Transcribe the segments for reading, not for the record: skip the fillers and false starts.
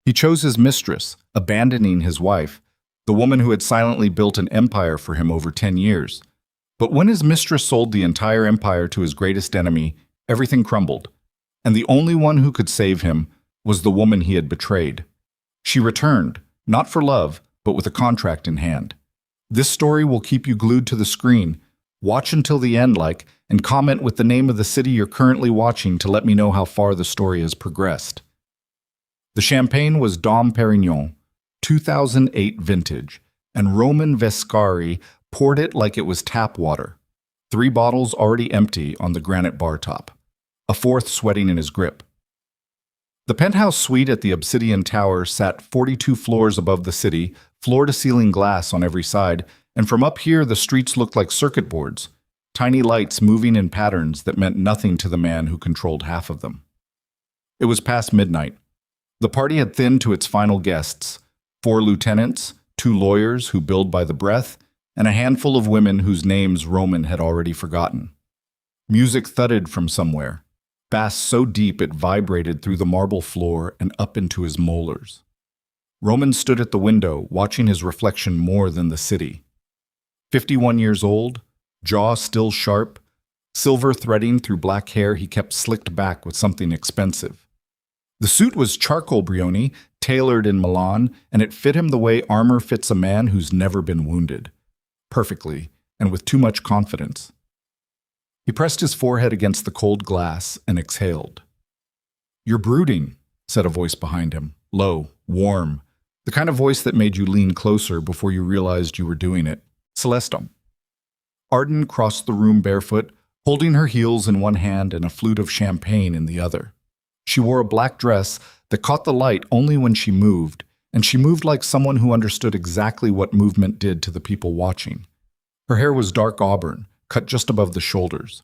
He chose his mistress, abandoning his wife, the woman who had silently built an empire for him over 10 years. But when his mistress sold the entire empire to his greatest enemy, everything crumbled, and the only one who could save him was the woman he had betrayed. She returned, not for love, but with a contract in hand. This story will keep you glued to the screen. Watch until the end, and comment with the name of the city you're currently watching to let me know how far the story has progressed. The champagne was Dom Perignon, 2008 vintage, and Roman Vescari poured it like it was tap water. 3 bottles already empty on the granite bar top, a 4th sweating in his grip. The penthouse suite at the Obsidian Tower sat 42 floors above the city, floor-to-ceiling glass on every side, and from up here the streets looked like circuit boards, tiny lights moving in patterns that meant nothing to the man who controlled half of them. It was past midnight. The party had thinned to its final guests, 4 lieutenants, 2 lawyers who billed by the breath, and a handful of women whose names Roman had already forgotten. Music thudded from somewhere, bass so deep it vibrated through the marble floor and up into his molars. Roman stood at the window, watching his reflection more than the city. 51 years old, jaw still sharp, silver threading through black hair he kept slicked back with something expensive. The suit was charcoal brioni, tailored in Milan, and it fit him the way armor fits a man who's never been wounded. Perfectly, and with too much confidence. He pressed his forehead against the cold glass and exhaled. "You're brooding," said a voice behind him, low, warm, the kind of voice that made you lean closer before you realized you were doing it. Celestum. Arden crossed the room barefoot, holding her heels in one hand and a flute of champagne in the other. She wore a black dress that caught the light only when she moved, and she moved like someone who understood exactly what movement did to the people watching. Her hair was dark auburn, cut just above the shoulders.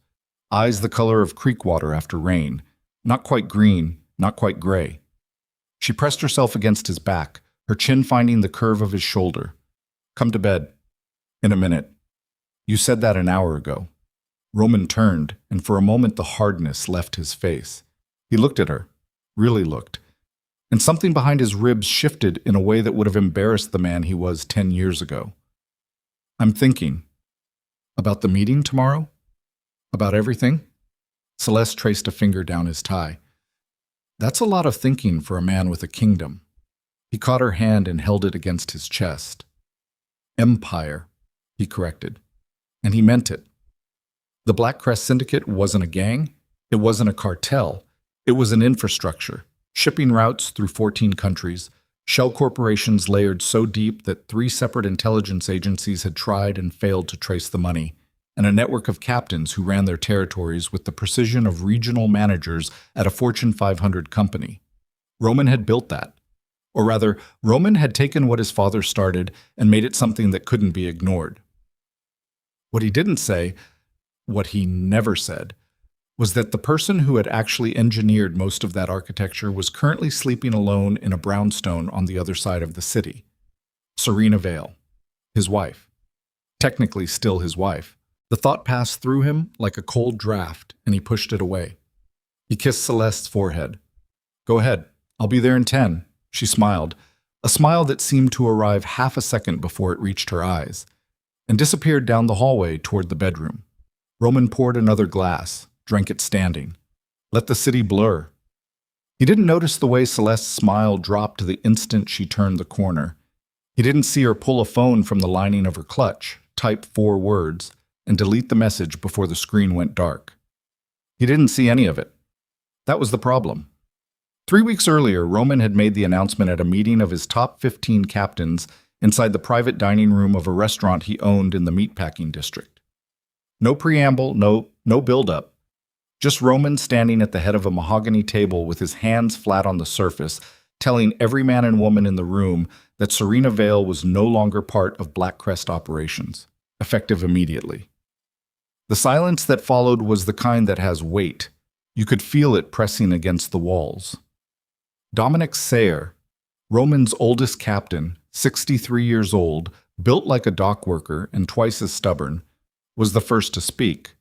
Eyes the color of creek water after rain, not quite green, not quite gray. She pressed herself against his back, her chin finding the curve of his shoulder. "Come to bed. In a minute." "You said that an hour ago." Roman turned, and for a moment the hardness left his face. He looked at her, really looked, and something behind his ribs shifted in a way that would have embarrassed the man he was 10 years ago. "I'm thinking. About the meeting tomorrow? About everything?" Celeste traced a finger down his tie. "That's a lot of thinking for a man with a kingdom." He caught her hand and held it against his chest. "Empire," he corrected. And he meant it. The Black Crest Syndicate wasn't a gang. It wasn't a cartel. It was an infrastructure. Shipping routes through 14 countries, shell corporations layered so deep that 3 separate intelligence agencies had tried and failed to trace the money, and a network of captains who ran their territories with the precision of regional managers at a Fortune 500 company. Roman had built that. Or rather, Roman had taken what his father started and made it something that couldn't be ignored. What he didn't say, what he never said, was that the person who had actually engineered most of that architecture was currently sleeping alone in a brownstone on the other side of the city. Serena Vale, his wife. Technically still his wife. The thought passed through him like a cold draft, and he pushed it away. He kissed Celeste's forehead. "Go ahead, I'll be there in 10. She smiled, a smile that seemed to arrive half a second before it reached her eyes, and disappeared down the hallway toward the bedroom. Roman poured another glass, drank it standing. Let the city blur. He didn't notice the way Celeste's smile dropped the instant she turned the corner. He didn't see her pull a phone from the lining of her clutch, type 4 words, and delete the message before the screen went dark. He didn't see any of it. That was the problem. 3 weeks earlier, Roman had made the announcement at a meeting of his top 15 captains inside the private dining room of a restaurant he owned in the meatpacking district. No preamble, no build-up. Just Roman standing at the head of a mahogany table with his hands flat on the surface, telling every man and woman in the room that Serena Vale was no longer part of Black Crest operations, effective immediately. The silence that followed was the kind that has weight. You could feel it pressing against the walls. Dominic Sayer, Roman's oldest captain, 63 years old, built like a dock worker and twice as stubborn, was the first to speak.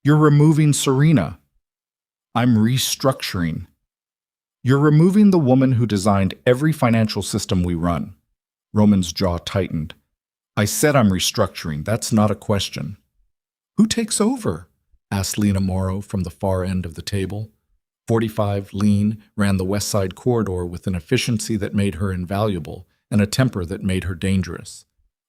"You're removing Serena." "I'm restructuring." You're removing the woman who designed every financial system we run. Roman's jaw tightened. I said I'm restructuring. That's not a question. Who takes over? Asked Lena Morrow from the far end of the table. 45, lean, ran the West Side corridor with an efficiency that made her invaluable and a temper that made her dangerous.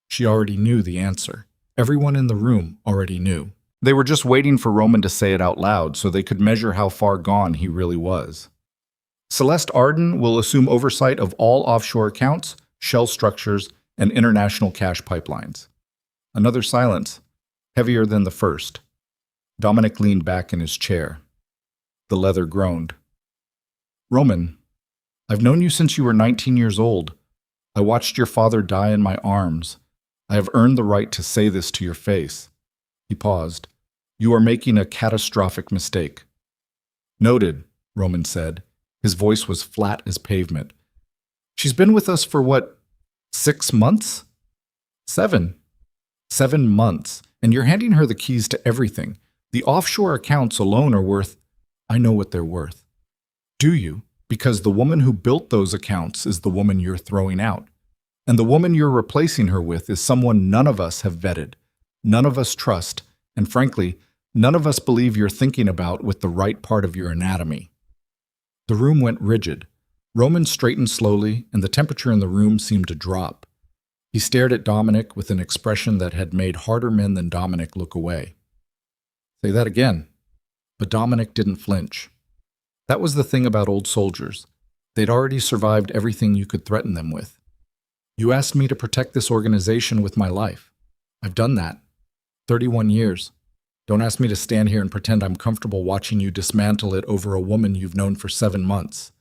She already knew the answer. Everyone in the room already knew. They were just waiting for Roman to say it out loud so they could measure how far gone he really was. Celeste Arden will assume oversight of all offshore accounts, shell structures, and international cash pipelines. Another silence, heavier than the first. Dominic leaned back in his chair. The leather groaned. Roman, I've known you since you were 19 years old. I watched your father die in my arms. I have earned the right to say this to your face. He paused. You are making a catastrophic mistake. Noted, Roman said. His voice was flat as pavement. She's been with us for what, 6 months? 7. 7 months, and you're handing her the keys to everything. The offshore accounts alone are worth, I know what they're worth. Do you? Because the woman who built those accounts is the woman you're throwing out. And the woman you're replacing her with is someone none of us have vetted, none of us trust, and frankly, none of us believe you're thinking about with the right part of your anatomy. The room went rigid. Roman straightened slowly, and the temperature in the room seemed to drop. He stared at Dominic with an expression that had made harder men than Dominic look away. Say that again. But Dominic didn't flinch. That was the thing about old soldiers. They'd already survived everything you could threaten them with. You asked me to protect this organization with my life. I've done that. 31 years. Don't ask me to stand here and pretend I'm comfortable watching you dismantle it over a woman you've known for 7 months.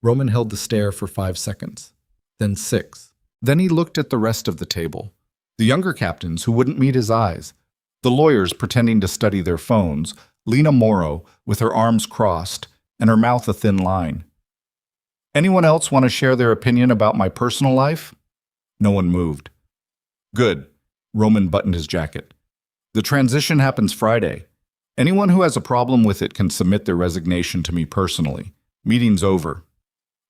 Roman held the stare for 5 seconds, then 6. Then he looked at the rest of the table. The younger captains who wouldn't meet his eyes, the lawyers pretending to study their phones, Lena Morrow with her arms crossed and her mouth a thin line. Anyone else want to share their opinion about my personal life? No one moved. Good. Roman buttoned his jacket. The transition happens Friday. Anyone who has a problem with it can submit their resignation to me personally. Meeting's over.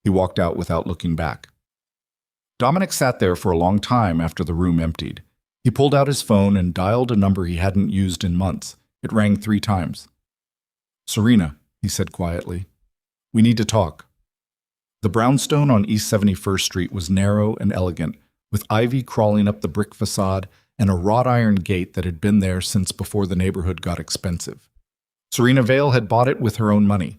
He walked out without looking back. Dominic sat there for a long time after the room emptied. He pulled out his phone and dialed a number he hadn't used in months. It rang 3 times. Serena, he said quietly. We need to talk. The brownstone on East 71st Street was narrow and elegant, with ivy crawling up the brick facade and a wrought iron gate that had been there since before the neighborhood got expensive. Serena Vale had bought it with her own money.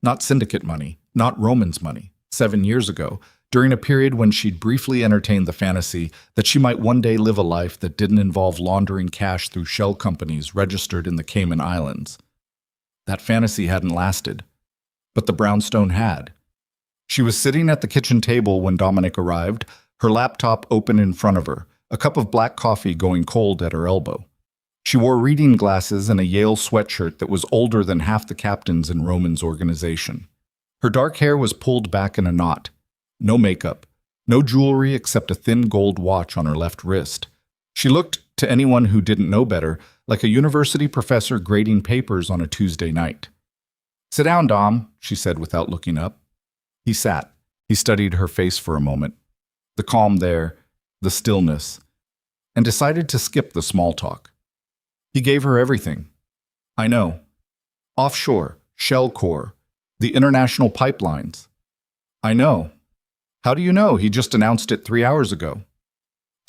Not syndicate money, not Roman's money. 7 years ago, during a period when she'd briefly entertained the fantasy that she might one day live a life that didn't involve laundering cash through shell companies registered in the Cayman Islands. That fantasy hadn't lasted, but the brownstone had. She was sitting at the kitchen table when Dominic arrived, her laptop open in front of her, a cup of black coffee going cold at her elbow. She wore reading glasses and a Yale sweatshirt that was older than half the captains in Roman's organization. Her dark hair was pulled back in a knot. No makeup, no jewelry except a thin gold watch on her left wrist. She looked, to anyone who didn't know better, like a university professor grading papers on a Tuesday night. Sit down, Dom, she said without looking up. He sat. He studied her face for a moment. The calm there, the stillness, and decided to skip the small talk. He gave her everything. I know. Offshore, shell core, the international pipelines. I know. How do you know? He just announced it 3 hours ago.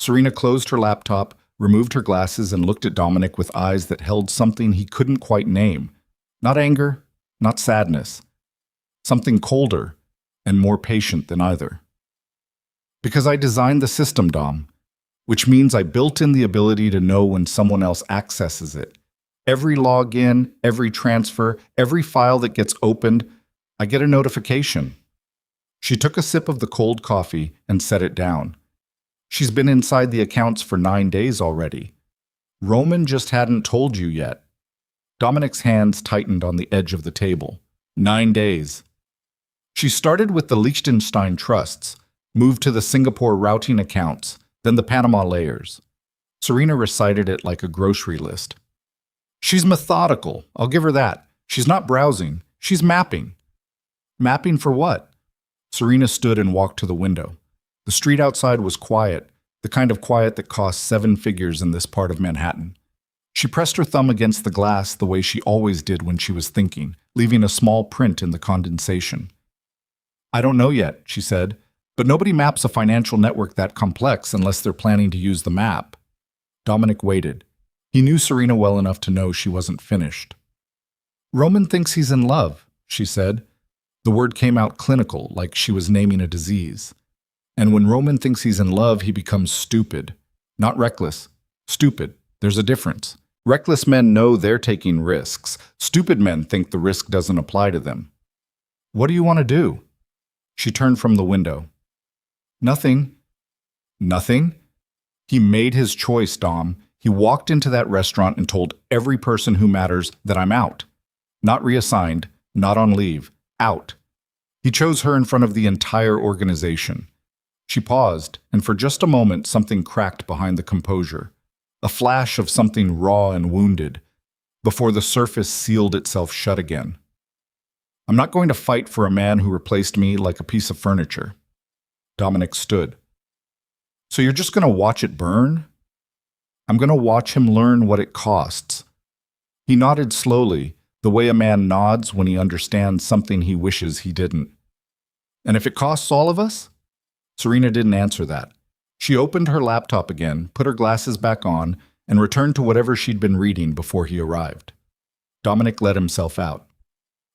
Serena closed her laptop, removed her glasses, and looked at Dominic with eyes that held something he couldn't quite name. Not anger, not sadness. Something colder and more patient than either. Because I designed the system, Dom, which means I built in the ability to know when someone else accesses it. Every login, every transfer, every file that gets opened, I get a notification. She took a sip of the cold coffee and set it down. She's been inside the accounts for 9 days already. Roman just hadn't told you yet. Dominic's hands tightened on the edge of the table. 9 days. She started with the Liechtenstein trusts, moved to the Singapore routing accounts, then the Panama layers. Serena recited it like a grocery list. She's methodical, I'll give her that. She's not browsing, she's mapping. Mapping for what? Serena stood and walked to the window. The street outside was quiet, the kind of quiet that costs 7 figures in this part of Manhattan. She pressed her thumb against the glass the way she always did when she was thinking, leaving a small print in the condensation. I don't know yet, she said, but nobody maps a financial network that complex unless they're planning to use the map. Dominic waited. He knew Serena well enough to know she wasn't finished. Roman thinks he's in love, she said. The word came out clinical, like she was naming a disease. And when Roman thinks he's in love, he becomes stupid. Not reckless. Stupid. There's a difference. Reckless men know they're taking risks. Stupid men think the risk doesn't apply to them. What do you want to do? She turned from the window. Nothing. Nothing? He made his choice, Dom. He walked into that restaurant and told every person who matters that I'm out. Not reassigned, not on leave, out. He chose her in front of the entire organization. She paused, and for just a moment something cracked behind the composure. A flash of something raw and wounded, before the surface sealed itself shut again. I'm not going to fight for a man who replaced me like a piece of furniture. Dominic stood. So you're just going to watch it burn? I'm going to watch him learn what it costs. He nodded slowly, the way a man nods when he understands something he wishes he didn't. And if it costs all of us? Serena didn't answer that. She opened her laptop again, put her glasses back on, and returned to whatever she'd been reading before he arrived. Dominic let himself out.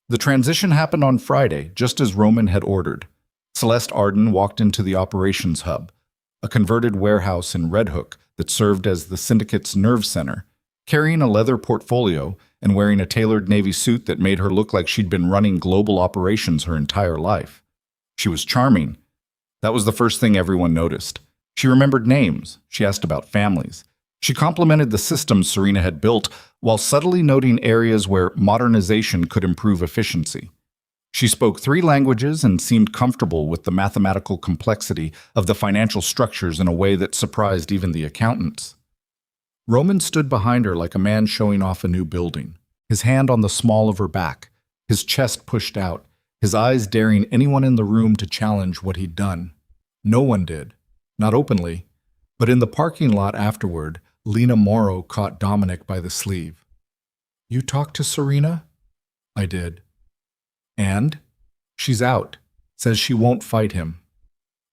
The transition happened on Friday, just as Roman had ordered. Celeste Arden walked into the operations hub, a converted warehouse in Red Hook that served as the syndicate's nerve center, carrying a leather portfolio and wearing a tailored navy suit that made her look like she'd been running global operations her entire life. She was charming. That was the first thing everyone noticed. She remembered names. She asked about families. She complimented the systems Serena had built while subtly noting areas where modernization could improve efficiency. She spoke 3 languages and seemed comfortable with the mathematical complexity of the financial structures in a way that surprised even the accountants. Roman stood behind her like a man showing off a new building, his hand on the small of her back, his chest pushed out, his eyes daring anyone in the room to challenge what he'd done. No one did. Not openly, but in the parking lot afterward, Lena Morrow caught Dominic by the sleeve. You talked to Serena? I did. And? She's out. Says she won't fight him.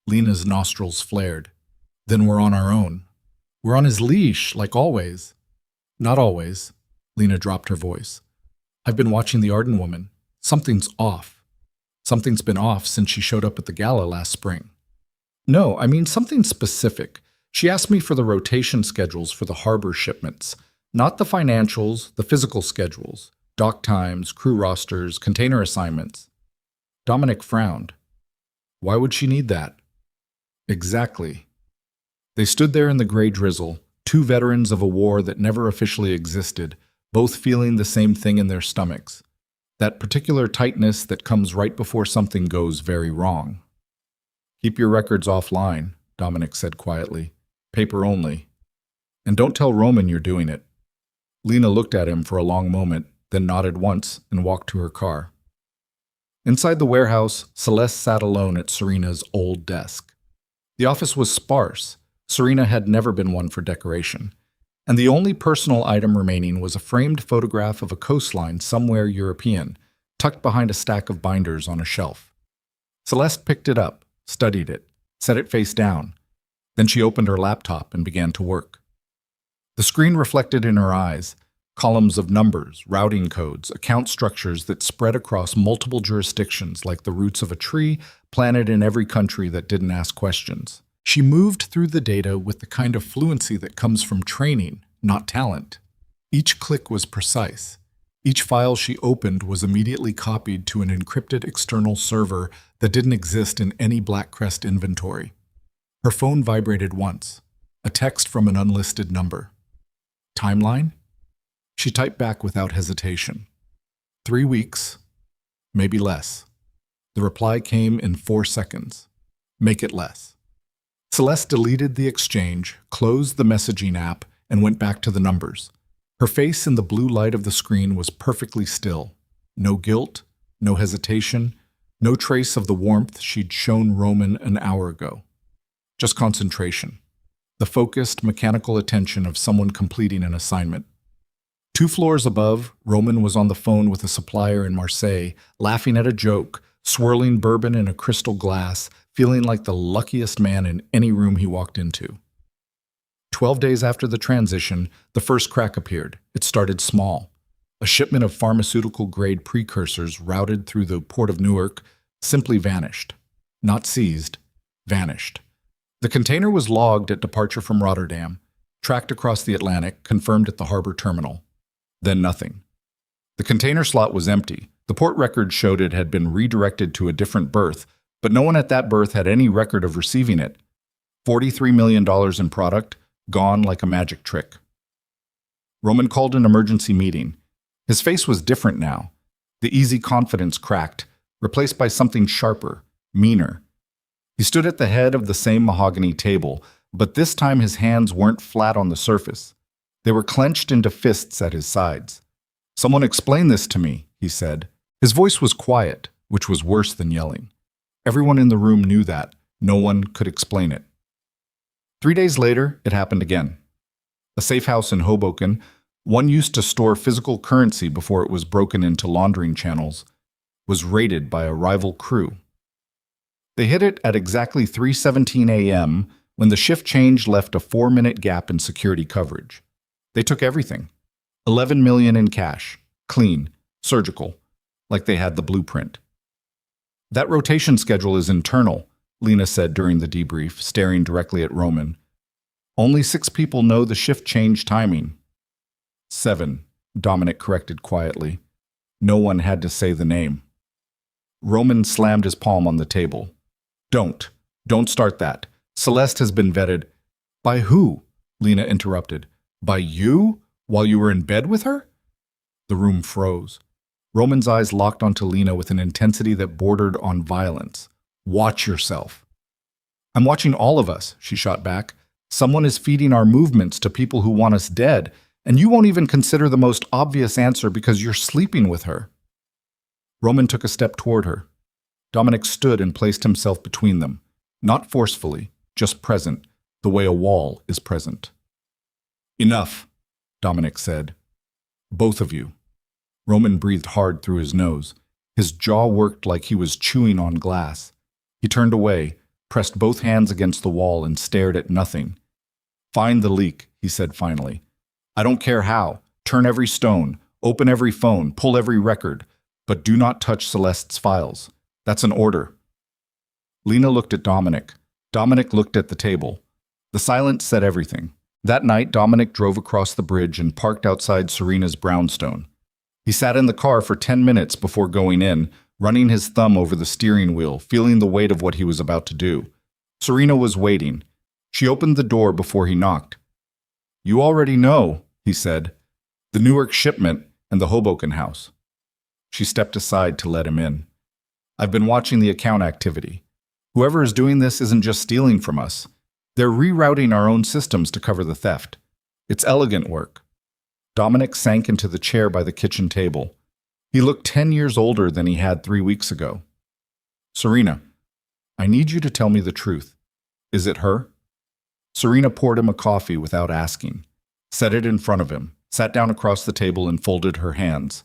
Lena's nostrils flared. Then we're on our own. We're on his leash, like always. Not always. Lena dropped her voice. I've been watching the Arden woman. Something's off. Something's been off since she showed up at the gala last spring. No, I mean something specific. She asked me for the rotation schedules for the harbor shipments, not the financials, the physical schedules, dock times, crew rosters, container assignments. Dominic frowned. Why would she need that? Exactly. They stood there in the gray drizzle, 2 veterans of a war that never officially existed, both feeling the same thing in their stomachs. That particular tightness that comes right before something goes very wrong. Keep your records offline, Dominic said quietly. Paper only. And don't tell Roman you're doing it. Lena looked at him for a long moment, then nodded once and walked to her car. Inside the warehouse, Celeste sat alone at Serena's old desk. The office was sparse. Serena had never been one for decoration. And the only personal item remaining was a framed photograph of a coastline somewhere European, tucked behind a stack of binders on a shelf. Celeste picked it up, studied it, set it face down. Then she opened her laptop and began to work. The screen reflected in her eyes columns of numbers, routing codes, account structures that spread across multiple jurisdictions like the roots of a tree planted in every country that didn't ask questions. She moved through the data with the kind of fluency that comes from training, not talent. Each click was precise. Each file she opened was immediately copied to an encrypted external server that didn't exist in any Blackcrest inventory. Her phone vibrated once, a text from an unlisted number. Timeline? She typed back without hesitation. 3 weeks, maybe less. The reply came in 4 seconds. Make it less. Celeste deleted the exchange, closed the messaging app, and went back to the numbers. Her face in the blue light of the screen was perfectly still. No guilt, no hesitation, No trace of the warmth she'd shown Roman an hour ago. Just concentration. The focused, mechanical attention of someone completing an assignment. 2 floors above, Roman was on the phone with a supplier in Marseille, laughing at a joke, swirling bourbon in a crystal glass, feeling like the luckiest man in any room he walked into. 12 days after the transition, the first crack appeared. It started small. A shipment of pharmaceutical-grade precursors routed through the port of Newark simply vanished. Not seized, vanished. The container was logged at departure from Rotterdam, tracked across the Atlantic, confirmed at the harbor terminal. Then nothing. The container slot was empty. The port record showed it had been redirected to a different berth, but no one at that berth had any record of receiving it. $43 million in product, gone like a magic trick. Roman called an emergency meeting. His face was different now. The easy confidence cracked, replaced by something sharper, meaner. He stood at the head of the same mahogany table, but this time his hands weren't flat on the surface. They were clenched into fists at his sides. "Someone explain this to me," he said. His voice was quiet, which was worse than yelling. Everyone in the room knew that. No one could explain it. 3 days later, it happened again. A safe house in Hoboken, one used to store physical currency before it was broken into laundering channels, was raided by a rival crew. They hit it at exactly 3:17 a.m. when the shift change left a 4-minute gap in security coverage. They took everything. $11 million in cash, clean, surgical, like they had the blueprint. "That rotation schedule is internal," Lena said during the debrief, staring directly at Roman. "Only 6 people know the shift change timing." 7, Dominic corrected quietly. No one had to say the name. Roman slammed his palm on the table. Don't start that. Celeste has been vetted." "By who?" Lena interrupted. "By you? While you were in bed with her?" The room froze. Roman's eyes locked onto Lena with an intensity that bordered on violence. "Watch yourself." "I'm watching all of us," she shot back. "Someone is feeding our movements to people who want us dead, and you won't even consider the most obvious answer because you're sleeping with her." Roman took a step toward her. Dominic stood and placed himself between them, not forcefully, just present, the way a wall is present. "Enough," Dominic said. "Both of you." Roman breathed hard through his nose. His jaw worked like he was chewing on glass. He turned away, pressed both hands against the wall, and stared at nothing. "Find the leak," he said finally. "I don't care how. Turn every stone, open every phone, pull every record, but do not touch Celeste's files. That's an order." Lena looked at Dominic. Dominic looked at the table. The silence said everything. That night, Dominic drove across the bridge and parked outside Serena's brownstone. He sat in the car for 10 minutes before going in, running his thumb over the steering wheel, feeling the weight of what he was about to do. Serena was waiting. She opened the door before he knocked. "You already know," he said. "The Newark shipment and the Hoboken house." She stepped aside to let him in. "I've been watching the account activity. Whoever is doing this isn't just stealing from us. They're rerouting our own systems to cover the theft. It's elegant work." Dominic sank into the chair by the kitchen table. He looked 10 years older than he had 3 weeks ago. "Serena, I need you to tell me the truth. Is it her?" Serena poured him a coffee without asking, set it in front of him, sat down across the table and folded her hands.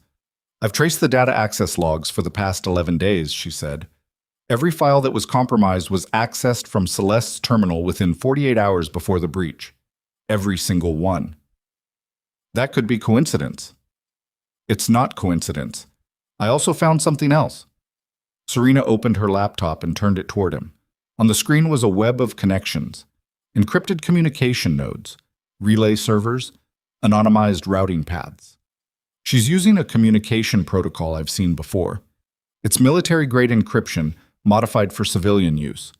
"I've traced the data access logs for the past 11 days, she said. "Every file that was compromised was accessed from Celeste's terminal within 48 hours before the breach. Every single one." "That could be coincidence." "It's not coincidence. I also found something else." Serena opened her laptop and turned it toward him. On the screen was a web of connections, encrypted communication nodes, relay servers, anonymized routing paths. "She's using a communication protocol I've seen before. It's military-grade encryption, modified for civilian use.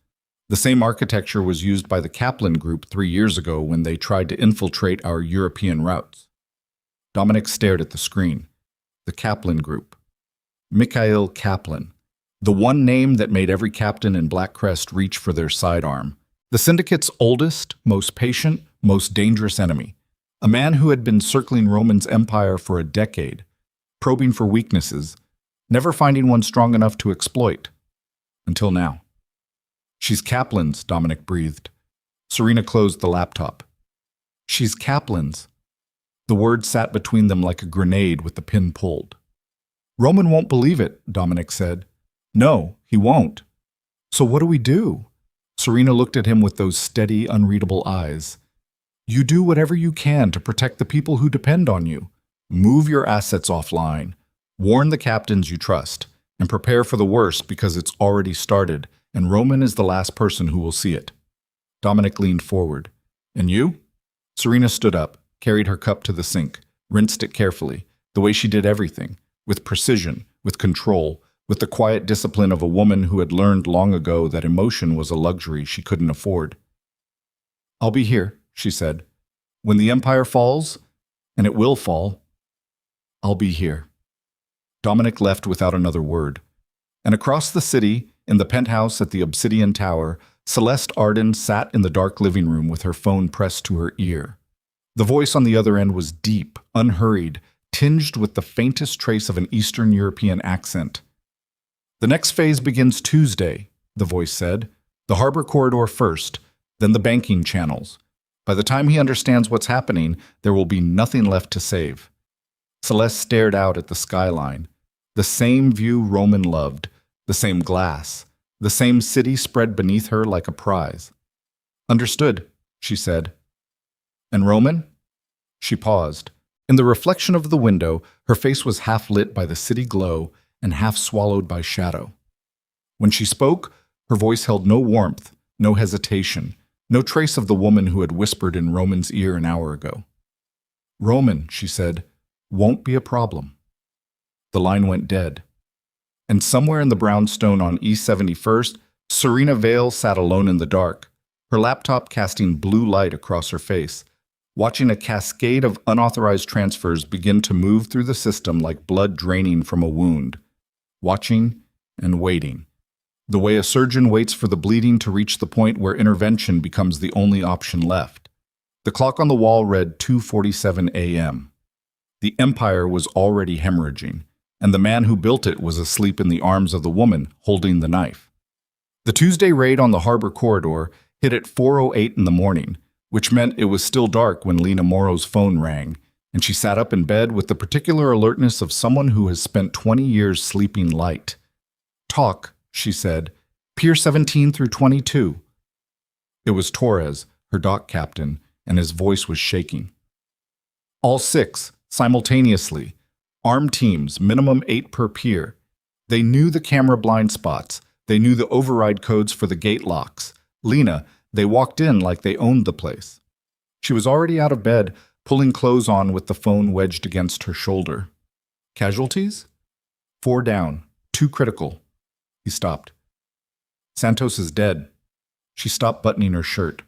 The same architecture was used by the Kaplan Group 3 years ago when they tried to infiltrate our European routes." Dominic stared at the screen. The Kaplan Group. Mikhail Kaplan. The one name that made every captain in Black Crest reach for their sidearm. The syndicate's oldest, most patient, most dangerous enemy. A man who had been circling Roman's empire for a decade, probing for weaknesses, never finding one strong enough to exploit. Until now. She's Kaplan's, Dominic breathed. Serena closed the laptop. She's Kaplan's. The word sat between them like a grenade with the pin pulled. Roman won't believe it, Dominic said. No, he won't. So what do we do? Serena looked at him with those steady, unreadable eyes. You do whatever you can to protect the people who depend on you. Move your assets offline. Warn the captains you trust. And prepare for the worst because it's already started, and Roman is the last person who will see it. Dominic leaned forward. And you? Serena stood up, carried her cup to the sink, rinsed it carefully, the way she did everything, with precision, with control, with the quiet discipline of a woman who had learned long ago that emotion was a luxury she couldn't afford. I'll be here, she said. When the empire falls, and it will fall, I'll be here. Dominic left without another word. And across the city, in the penthouse at the Obsidian Tower, Celeste Arden sat in the dark living room with her phone pressed to her ear. The voice on the other end was deep, unhurried, tinged with the faintest trace of an Eastern European accent. The next phase begins Tuesday, the voice said. The harbor corridor first, then the banking channels. By the time he understands what's happening, there will be nothing left to save. Celeste stared out at the skyline. The same view Roman loved, the same glass, the same city spread beneath her like a prize. Understood, she said. And Roman? She paused. In the reflection of the window, her face was half lit by the city glow and half swallowed by shadow. When she spoke, her voice held no warmth, no hesitation, no trace of the woman who had whispered in Roman's ear an hour ago. Roman, she said, won't be a problem. The line went dead. And somewhere in the brownstone on East 71st, Serena Vale sat alone in the dark, her laptop casting blue light across her face, watching a cascade of unauthorized transfers begin to move through the system like blood draining from a wound. Watching and waiting. The way a surgeon waits for the bleeding to reach the point where intervention becomes the only option left. The clock on the wall read 2:47 a.m. The empire was already hemorrhaging, and the man who built it was asleep in the arms of the woman holding the knife. The Tuesday raid on the harbor corridor hit at 4:08 in the morning, which meant it was still dark when Lena Morrow's phone rang, and she sat up in bed with the particular alertness of someone who has spent 20 years sleeping light. Talk, she said. Pier 17 through 22. It was Torres, her dock captain, and his voice was shaking. All 6, simultaneously. Armed teams, minimum 8 per pier. They knew the camera blind spots. They knew the override codes for the gate locks. Lena, they walked in like they owned the place. She was already out of bed, pulling clothes on with the phone wedged against her shoulder. Casualties? 4 down, 2 critical. He stopped. Santos is dead. She stopped buttoning her shirt.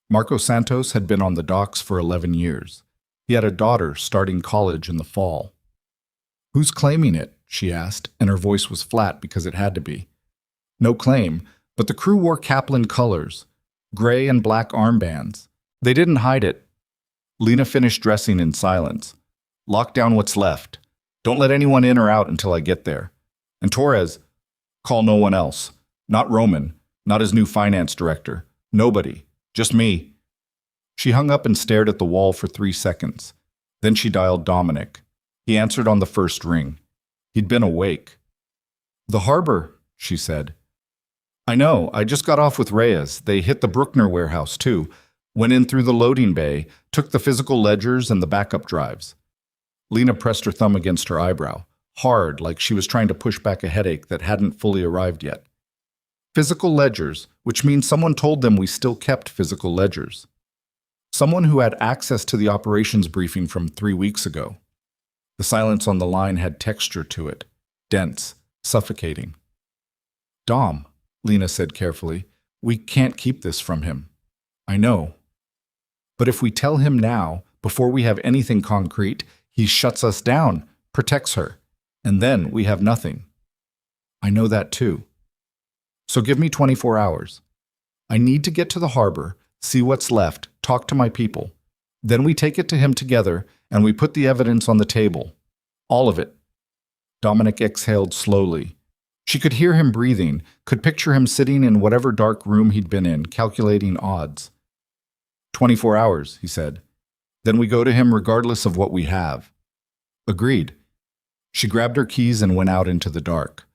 Marco Santos had been on the docks for 11 years. He had a daughter starting college in the fall. Who's claiming it? She asked, and her voice was flat because it had to be. No claim, but the crew wore Kaplan colors, gray and black armbands. They didn't hide it. Lena finished dressing in silence. Lock down what's left. Don't let anyone in or out until I get there. And Torres, call no one else. Not Roman, not his new finance director. Nobody. Just me. She hung up and stared at the wall for 3 seconds. Then she dialed Dominic. He answered on the first ring. He'd been awake. The harbor, she said. I know, I just got off with Reyes. They hit the Bruckner warehouse, too. Went in through the loading bay, took the physical ledgers and the backup drives. Lena pressed her thumb against her eyebrow, hard, like she was trying to push back a headache that hadn't fully arrived yet. Physical ledgers, which means someone told them we still kept physical ledgers. Someone who had access to the operations briefing from 3 weeks ago. The silence on the line had texture to it, dense, suffocating. Dom, Lena said carefully, we can't keep this from him. I know. But if we tell him now, before we have anything concrete, he shuts us down, protects her, and then we have nothing. I know that too. So give me 24 hours. I need to get to the harbor, see what's left, talk to my people. Then we take it to him together, and we put the evidence on the table. All of it. Dominic exhaled slowly. She could hear him breathing, could picture him sitting in whatever dark room he'd been in, calculating odds. 24 hours, he said. Then we go to him regardless of what we have. Agreed. She grabbed her keys and went out into the dark.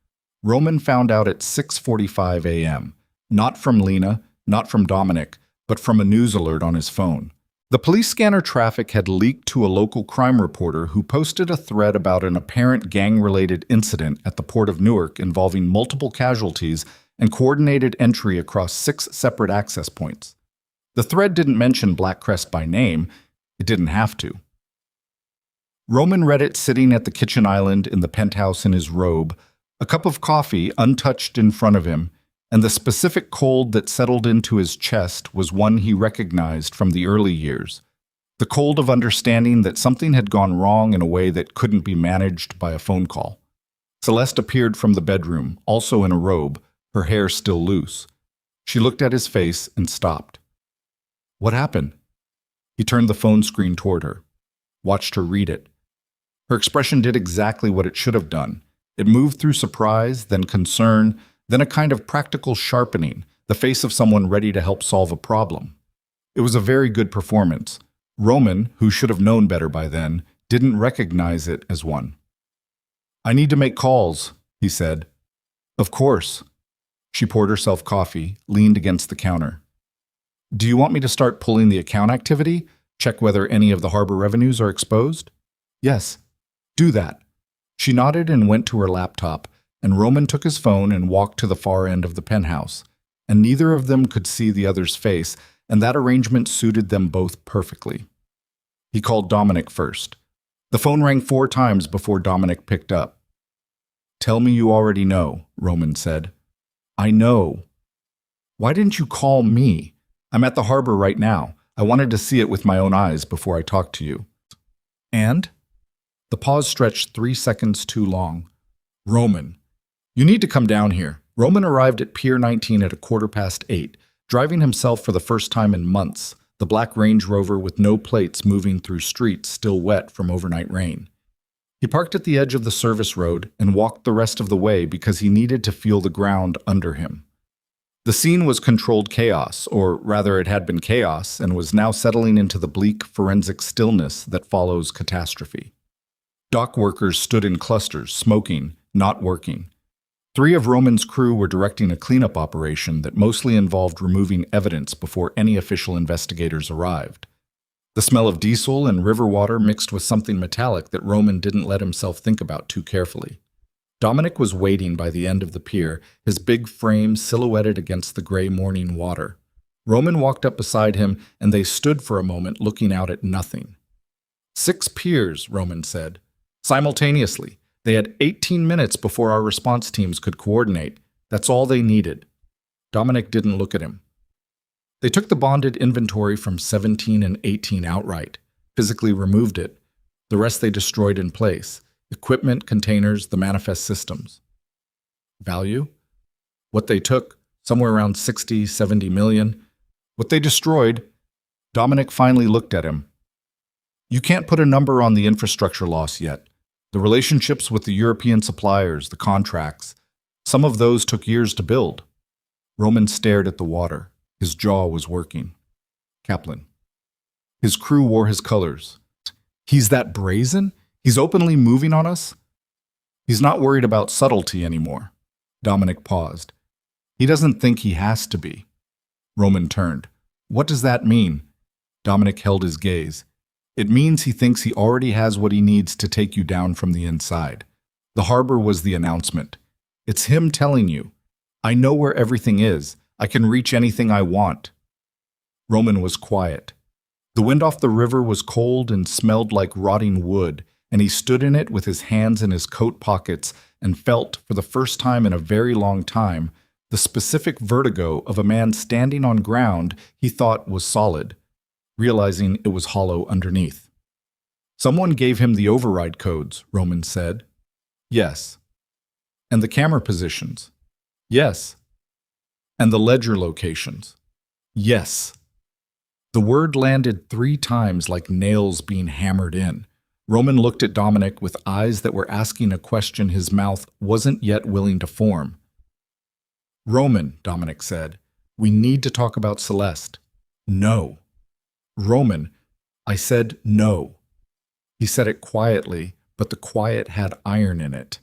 Roman found out at 6:45 a.m., not from Lena, not from Dominic, but from a news alert on his phone. The police scanner traffic had leaked to a local crime reporter who posted a thread about an apparent gang-related incident at the port of Newark involving multiple casualties and coordinated entry across 6 separate access points. The thread didn't mention Black Crest by name. It didn't have to. Roman read it sitting at the kitchen island in the penthouse in his robe, a cup of coffee untouched in front of him, and the specific cold that settled into his chest was one he recognized from the early years, the cold of understanding that something had gone wrong in a way that couldn't be managed by a phone call. Celeste appeared from the bedroom, also in a robe, her hair still loose. She looked at his face and stopped. What happened? He turned the phone screen toward her, watched her read it. Her expression did exactly what it should have done. It moved through surprise, then concern, then a kind of practical sharpening, the face of someone ready to help solve a problem. It was a very good performance. Roman, who should have known better by then, didn't recognize it as one. I need to make calls, he said. Of course. She poured herself coffee, leaned against the counter. Do you want me to start pulling the account activity? Check whether any of the harbor revenues are exposed? Yes. Do that. She nodded and went to her laptop, and Roman took his phone and walked to the far end of the penthouse. And neither of them could see the other's face, and that arrangement suited them both perfectly. He called Dominic first. The phone rang 4 times before Dominic picked up. Tell me you already know, Roman said. I know. Why didn't you call me? I'm at the harbor right now. I wanted to see it with my own eyes before I talked to you. And? The pause stretched 3 seconds too long. Roman. You need to come down here. Roman arrived at Pier 19 at 8:15, driving himself for the first time in months, the black Range Rover with no plates moving through streets still wet from overnight rain. He parked at the edge of the service road and walked the rest of the way because he needed to feel the ground under him. The scene was controlled chaos, or rather it had been chaos, and was now settling into the bleak forensic stillness that follows catastrophe. Dock workers stood in clusters, smoking, not working. 3 of Roman's crew were directing a cleanup operation that mostly involved removing evidence before any official investigators arrived. The smell of diesel and river water mixed with something metallic that Roman didn't let himself think about too carefully. Dominic was waiting by the end of the pier, his big frame silhouetted against the gray morning water. Roman walked up beside him, and they stood for a moment looking out at nothing. 6 piers, Roman said. Simultaneously. They had 18 minutes before our response teams could coordinate. That's all they needed. Dominic didn't look at him. They took the bonded inventory from 17 and 18 outright, physically removed it. The rest they destroyed in place. Equipment, containers, the manifest systems. Value? What they took, somewhere around 60, 70 million. What they destroyed, Dominic finally looked at him. You can't put a number on the infrastructure loss yet. The relationships with the European suppliers, the contracts, some of those took years to build. Roman stared at the water. His jaw was working. Kaplan. His crew wore his colors. He's that brazen? He's openly moving on us? He's not worried about subtlety anymore. Dominic paused. He doesn't think he has to be. Roman turned. What does that mean? Dominic held his gaze. It means he thinks he already has what he needs to take you down from the inside. The harbor was the announcement. It's him telling you, I know where everything is. I can reach anything I want. Roman was quiet. The wind off the river was cold and smelled like rotting wood, and he stood in it with his hands in his coat pockets and felt, for the first time in a very long time, the specific vertigo of a man standing on ground he thought was solid, realizing it was hollow underneath. Someone gave him the override codes, Roman said. Yes. And the camera positions. Yes. And the ledger locations. Yes. The word landed 3 times like nails being hammered in. Roman looked at Dominic with eyes that were asking a question his mouth wasn't yet willing to form. "Roman," Dominic said, "we need to talk about Celeste." "No." "Roman, I said no." He said it quietly, but the quiet had iron in it.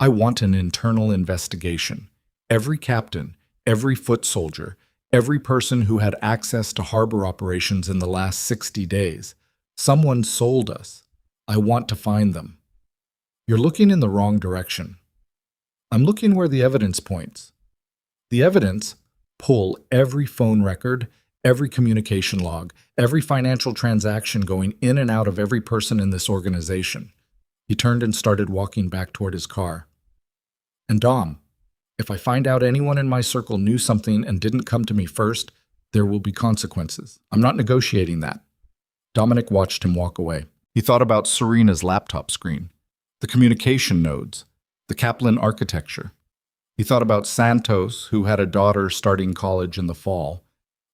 "I want an internal investigation. Every captain, every foot soldier, every person who had access to harbor operations in the last 60 days. Someone sold us. I want to find them." "You're looking in the wrong direction." "I'm looking where the evidence points." "The evidence? Pull every phone record, every communication log, every financial transaction going in and out of every person in this organization." He turned and started walking back toward his car. "And Dom, if I find out anyone in my circle knew something and didn't come to me first, there will be consequences. I'm not negotiating that." Dominic watched him walk away. He thought about Serena's laptop screen, the communication nodes, the Kaplan architecture. He thought about Santos, who had a daughter starting college in the fall.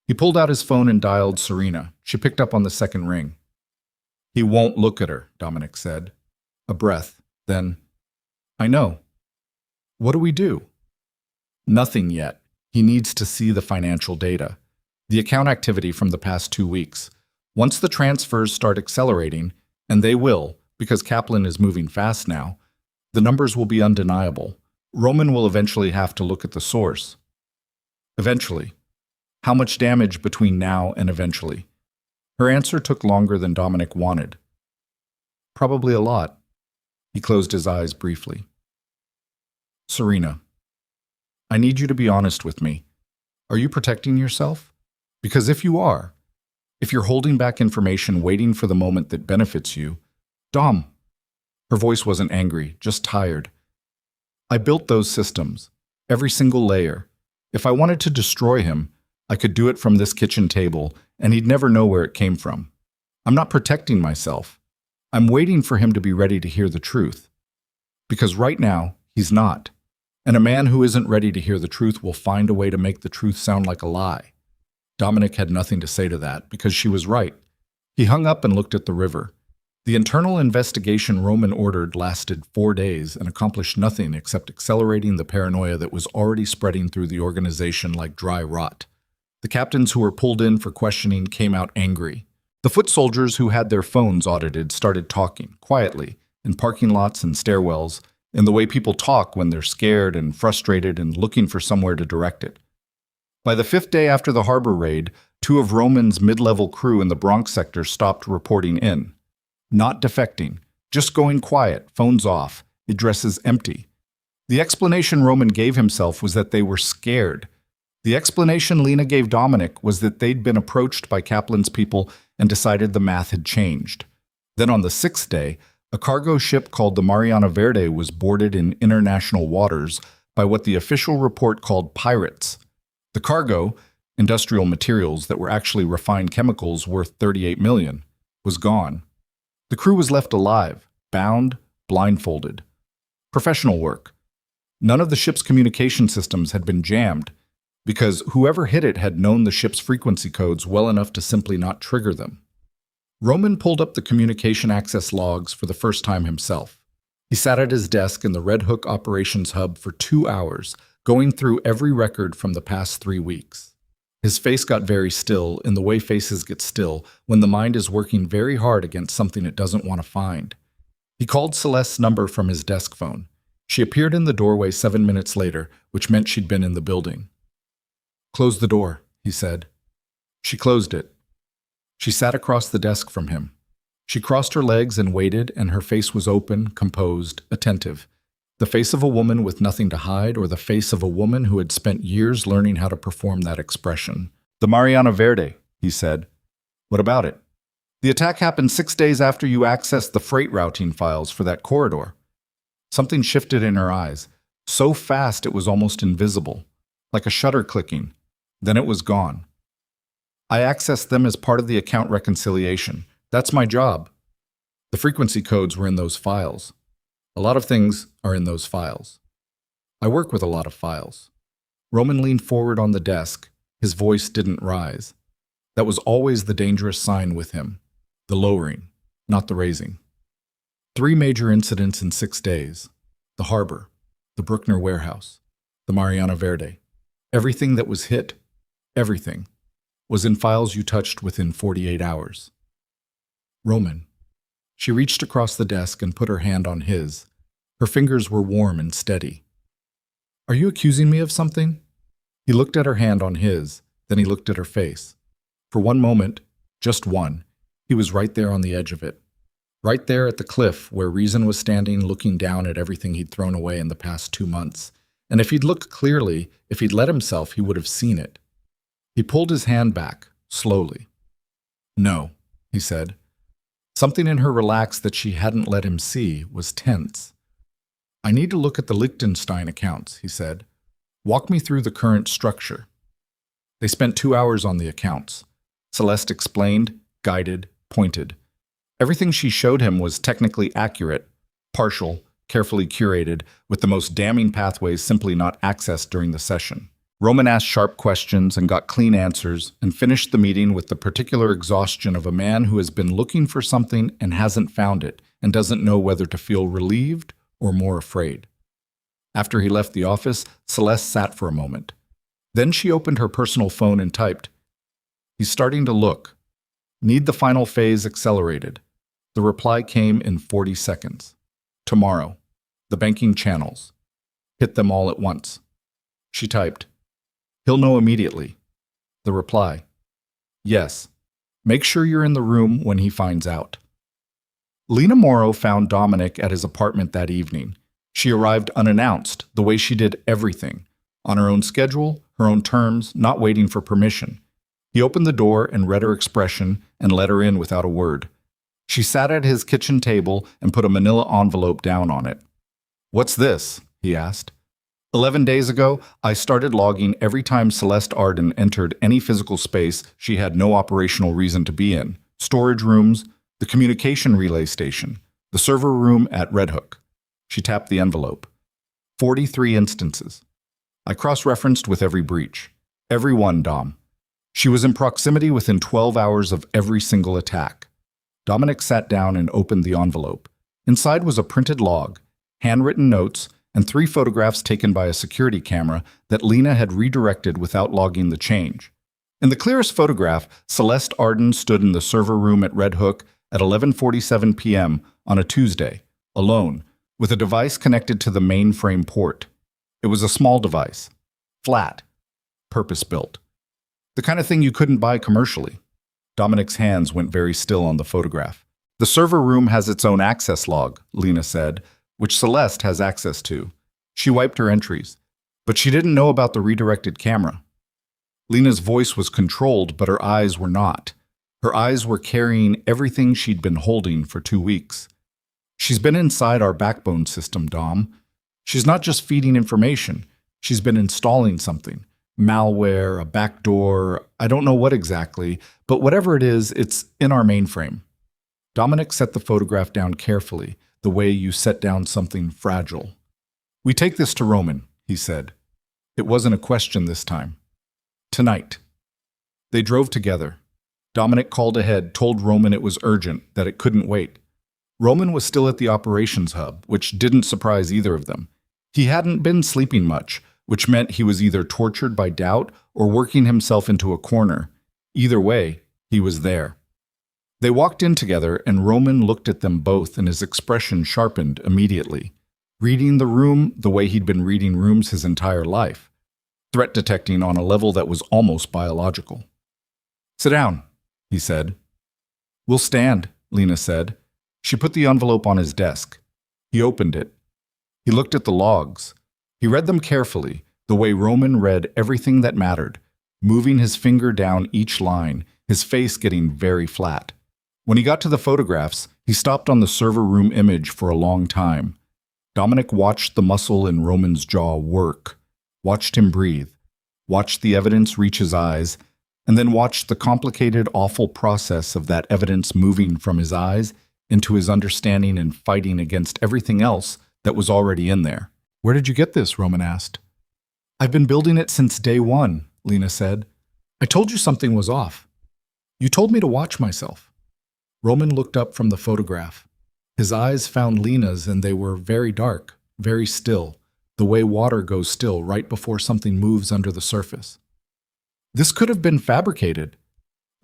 He pulled out his phone and dialed Serena. She picked up on the second ring. "He won't look at her," Dominic said. A breath. Then, "I know. What do we do?" "Nothing yet. He needs to see the financial data, the account activity from the past 2 weeks. Once the transfers start accelerating, and they will, because Kaplan is moving fast now, the numbers will be undeniable. Roman will eventually have to look at the source." "Eventually. How much damage between now and eventually?" Her answer took longer than Dominic wanted. "Probably a lot." He closed his eyes briefly. "Serena, I need you to be honest with me. Are you protecting yourself? Because if you are, if you're holding back information waiting for the moment that benefits you, Dom," her voice wasn't angry, just tired. "I built those systems, every single layer. If I wanted to destroy him, I could do it from this kitchen table, and he'd never know where it came from. I'm not protecting myself. I'm waiting for him to be ready to hear the truth. Because right now, he's not. And a man who isn't ready to hear the truth will find a way to make the truth sound like a lie." Dominic had nothing to say to that, because she was right. He hung up and looked at the river. The internal investigation Roman ordered lasted 4 days and accomplished nothing except accelerating the paranoia that was already spreading through the organization like dry rot. The captains who were pulled in for questioning came out angry. The foot soldiers who had their phones audited started talking, quietly, in parking lots and stairwells, in the way people talk when they're scared and frustrated and looking for somewhere to direct it. By the 5th day after the harbor raid, 2 of Roman's mid-level crew in the Bronx sector stopped reporting in. Not defecting, just going quiet, phones off, addresses empty. The explanation Roman gave himself was that they were scared. The explanation Lena gave Dominic was that they'd been approached by Kaplan's people and decided the math had changed. Then on the 6th day, a cargo ship called the Mariana Verde was boarded in international waters by what the official report called pirates. The cargo, industrial materials that were actually refined chemicals worth $38 million, was gone. The crew was left alive, bound, blindfolded. Professional work. None of the ship's communication systems had been jammed, because whoever hit it had known the ship's frequency codes well enough to simply not trigger them. Roman pulled up the communication access logs for the first time himself. He sat at his desk in the Red Hook operations hub for 2 hours, going through every record from the past 3 weeks. His face got very still, in the way faces get still when the mind is working very hard against something it doesn't want to find. He called Celeste's number from his desk phone. She appeared in the doorway 7 minutes later, which meant she'd been in the building. "Close the door," he said. She closed it. She sat across the desk from him. She crossed her legs and waited, and her face was open, composed, attentive. The face of a woman with nothing to hide, or the face of a woman who had spent years learning how to perform that expression. "The Mariana Verde," he said. "What about it?" "The attack happened 6 days after you accessed the freight routing files for that corridor." Something shifted in her eyes, so fast it was almost invisible, like a shutter clicking. Then it was gone. "I accessed them as part of the account reconciliation. That's my job." The frequency codes were in those files. A lot of things are in those files. I work with a lot of files. Roman leaned forward on the desk. His voice didn't rise. That was always the dangerous sign with him. The lowering, not the raising. 3 major incidents in 6 days. The harbor, the Bruckner warehouse, the Mariana Verde. Everything that was hit, everything, was in files you touched within 48 hours. Roman. She reached across the desk and put her hand on his. Her fingers were warm and steady. Are you accusing me of something? He looked at her hand on his, then he looked at her face. For one moment, just one, he was right there on the edge of it. Right there at the cliff where reason was standing looking down at everything he'd thrown away in the past 2 months. And if he'd looked clearly, if he'd let himself, he would have seen it. He pulled his hand back, slowly. No, he said. Something in her relaxed that she hadn't let him see was tense. I need to look at the Liechtenstein accounts, he said. Walk me through the current structure. They spent 2 hours on the accounts. Celeste explained, guided, pointed. Everything she showed him was technically accurate, partial, carefully curated, with the most damning pathways simply not accessed during the session. Roman asked sharp questions and got clean answers and finished the meeting with the particular exhaustion of a man who has been looking for something and hasn't found it and doesn't know whether to feel relieved or more afraid. After he left the office, Celeste sat for a moment. Then she opened her personal phone and typed, "He's starting to look. Need the final phase accelerated." The reply came in 40 seconds. Tomorrow. The banking channels. Hit them all at once. She typed, "He'll know immediately." The reply, "Yes. Make sure you're in the room when he finds out." Lena Morrow found Dominic at his apartment that evening. She arrived unannounced, the way she did everything. On her own schedule, her own terms, not waiting for permission. He opened the door and read her expression and let her in without a word. She sat at his kitchen table and put a manila envelope down on it. "What's this?" he asked. 11 days ago, I started logging every time Celeste Arden entered any physical space she had no operational reason to be in. Storage rooms, the communication relay station, the server room at Red Hook. She tapped the envelope. 43 instances. I cross-referenced with every breach. Every one, Dom. She was in proximity within 12 hours of every single attack. Dominic sat down and opened the envelope. Inside was a printed log, handwritten notes, and 3 photographs taken by a security camera that Lena had redirected without logging the change. In the clearest photograph, Celeste Arden stood in the server room at Red Hook at 11:47 p.m. on a Tuesday, alone, with a device connected to the mainframe port. It was a small device, flat, purpose-built. The kind of thing you couldn't buy commercially. Dominic's hands went very still on the photograph. The server room has its own access log, Lena said, which Celeste has access to. She wiped her entries, but she didn't know about the redirected camera. Lena's voice was controlled, but her eyes were not. Her eyes were carrying everything she'd been holding for 2 weeks. She's been inside our backbone system, Dom. She's not just feeding information. She's been installing something. Malware, a backdoor, I don't know what exactly, but whatever it is, it's in our mainframe. Dominic set the photograph down carefully, the way you set down something fragile. We take this to Roman, he said. It wasn't a question this time. Tonight. They drove together. Dominic called ahead, told Roman it was urgent, that it couldn't wait. Roman was still at the operations hub, which didn't surprise either of them. He hadn't been sleeping much, which meant he was either tortured by doubt or working himself into a corner. Either way, he was there. They walked in together, and Roman looked at them both, and his expression sharpened immediately. Reading the room the way he'd been reading rooms his entire life. Threat detecting on a level that was almost biological. "Sit down," he said. "We'll stand," Lena said. She put the envelope on his desk. He opened it. He looked at the logs. He read them carefully, the way Roman read everything that mattered, moving his finger down each line, his face getting very flat. When he got to the photographs, he stopped on the server room image for a long time. Dominic watched the muscle in Roman's jaw work, watched him breathe, watched the evidence reach his eyes, and then watched the complicated, awful process of that evidence moving from his eyes into his understanding and fighting against everything else that was already in there. "Where did you get this?" Roman asked. "I've been building it since day one," Lena said. "I told you something was off. You told me to watch myself." Roman looked up from the photograph. His eyes found Lena's and they were very dark, very still, the way water goes still right before something moves under the surface. This could have been fabricated.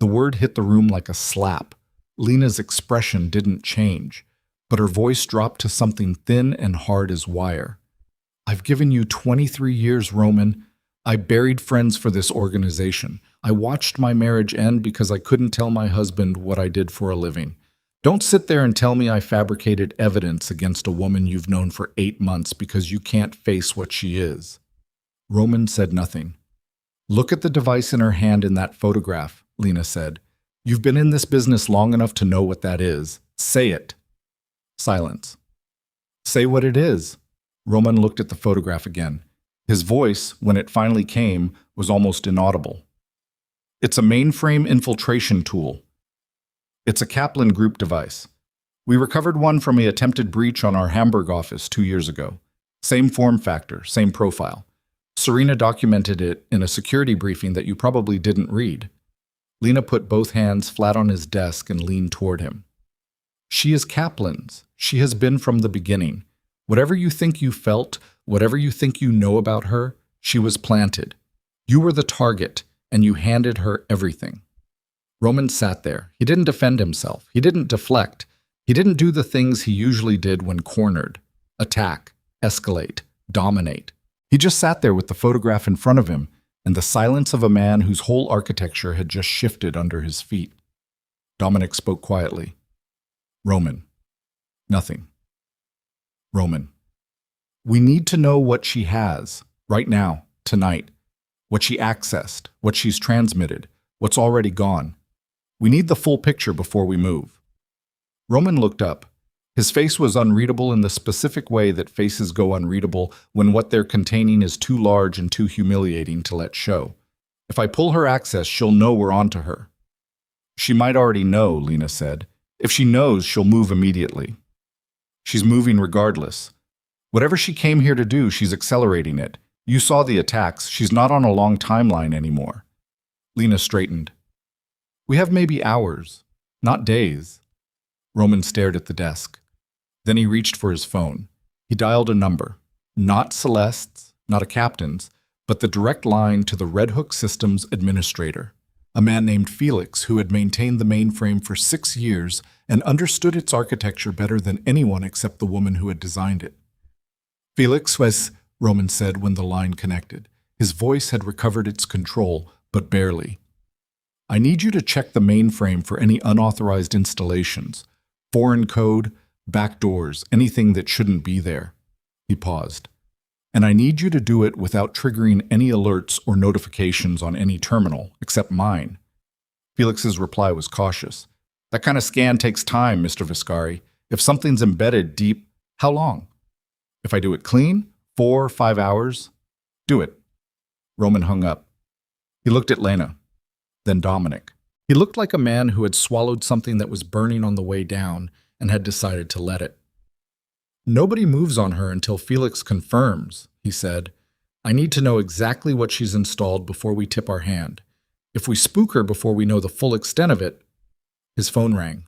The word hit the room like a slap. Lena's expression didn't change, but her voice dropped to something thin and hard as wire. I've given you 23 years, Roman. I buried friends for this organization. I watched my marriage end because I couldn't tell my husband what I did for a living. Don't sit there and tell me I fabricated evidence against a woman you've known for 8 months because you can't face what she is. Roman said nothing. Look at the device in her hand in that photograph, Lena said. You've been in this business long enough to know what that is. Say it. Silence. Say what it is. Roman looked at the photograph again. His voice, when it finally came, was almost inaudible. It's a mainframe infiltration tool. It's a Kaplan Group device. We recovered one from an attempted breach on our Hamburg office 2 years ago. Same form factor, same profile. Serena documented it in a security briefing that you probably didn't read. Lena put both hands flat on his desk and leaned toward him. She is Kaplan's. She has been from the beginning. Whatever you think you felt, whatever you think you know about her, she was planted. You were the target, and you handed her everything. Roman sat there. He didn't defend himself. He didn't deflect. He didn't do the things he usually did when cornered. Attack, escalate, dominate. He just sat there with the photograph in front of him and the silence of a man whose whole architecture had just shifted under his feet. Dominic spoke quietly. Roman. Nothing. Roman. We need to know what she has, right now, tonight. What she accessed, what she's transmitted, what's already gone. We need the full picture before we move. Roman looked up. His face was unreadable in the specific way that faces go unreadable when what they're containing is too large and too humiliating to let show. If I pull her access, she'll know we're onto her. She might already know, Lena said. If she knows, she'll move immediately. She's moving regardless. Whatever she came here to do, she's accelerating it. You saw the attacks. She's not on a long timeline anymore. Lena straightened. We have maybe hours, not days. Roman stared at the desk. Then he reached for his phone. He dialed a number. Not Celeste's, not a captain's, but the direct line to the Red Hook Systems administrator, a man named Felix who had maintained the mainframe for 6 years and understood its architecture better than anyone except the woman who had designed it. Felix was, Roman said when the line connected. His voice had recovered its control, but barely. I need you to check the mainframe for any unauthorized installations, foreign code, backdoors, anything that shouldn't be there. He paused. And I need you to do it without triggering any alerts or notifications on any terminal, except mine. Felix's reply was cautious. That kind of scan takes time, Mr. Viscari. If something's embedded deep, how long? If I do it clean, 4 or 5 hours? Do it. Roman hung up. He looked at Lena, then Dominic. He looked like a man who had swallowed something that was burning on the way down and had decided to let it. Nobody moves on her until Felix confirms, he said. I need to know exactly what she's installed before we tip our hand. If we spook her before we know the full extent of it... His phone rang.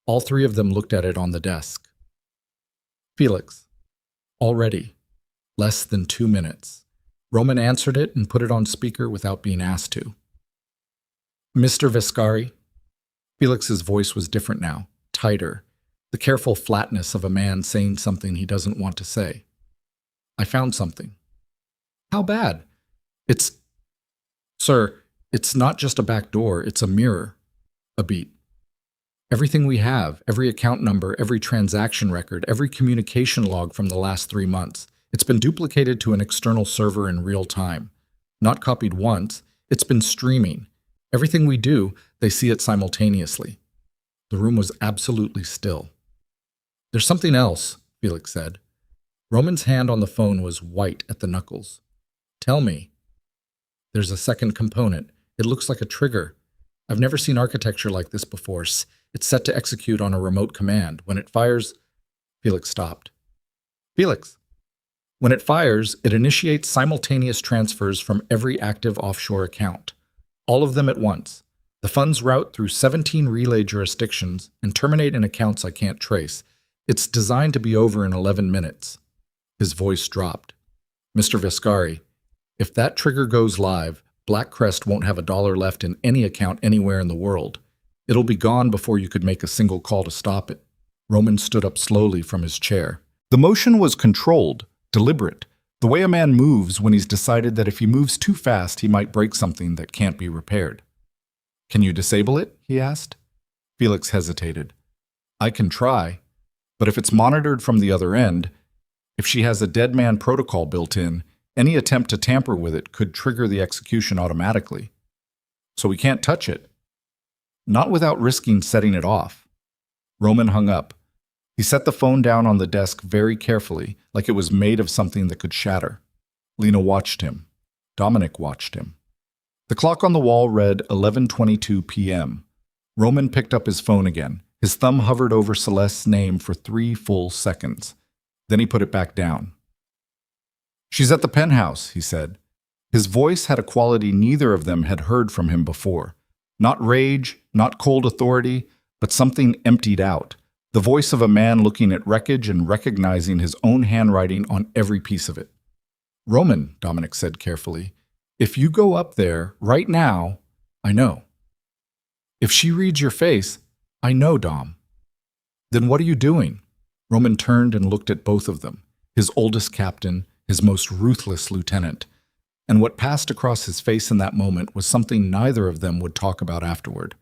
All 3 of them looked at it on the desk. Felix. Already. Less than 2 minutes. Roman answered it and put it on speaker without being asked to. Mr. Viscari. Felix's voice was different now, tighter, the careful flatness of a man saying something he doesn't want to say. I found something. How bad? Sir, it's not just a back door, it's a mirror. A beat. Everything we have, every account number, every transaction record, every communication log from the last 3 months, it's been duplicated to an external server in real time. Not copied once, it's been streaming. Everything we do, they see it simultaneously. The room was absolutely still. There's something else, Felix said. Roman's hand on the phone was white at the knuckles. Tell me. There's a second component. It looks like a trigger. I've never seen architecture like this before. It's set to execute on a remote command. When it fires... Felix stopped. Felix. When it fires, it initiates simultaneous transfers from every active offshore account. All of them at once. The funds route through 17 relay jurisdictions and terminate in accounts I can't trace. It's designed to be over in 11 minutes. His voice dropped. Mr. Viscari, if that trigger goes live, Black Crest won't have $1 left in any account anywhere in the world. It'll be gone before you could make a single call to stop it. Roman stood up slowly from his chair. The motion was controlled, deliberate, the way a man moves when he's decided that if he moves too fast, he might break something that can't be repaired. Can you disable it? He asked. Felix hesitated. I can try, but if it's monitored from the other end, if she has a dead man protocol built in, any attempt to tamper with it could trigger the execution automatically. So we can't touch it. Not without risking setting it off. Roman hung up. He set the phone down on the desk very carefully, like it was made of something that could shatter. Lena watched him. Dominic watched him. The clock on the wall read 11:22 p.m. Roman picked up his phone again. His thumb hovered over Celeste's name for 3 full seconds. Then he put it back down. She's at the penthouse, he said. His voice had a quality neither of them had heard from him before. Not rage, not cold authority, but something emptied out. The voice of a man looking at wreckage and recognizing his own handwriting on every piece of it. Roman, Dominic said carefully, if you go up there right now, I know. If she reads your face, I know, Dom. Then what are you doing? Roman turned and looked at both of them, his oldest captain, his most ruthless lieutenant, and what passed across his face in that moment was something neither of them would talk about afterward.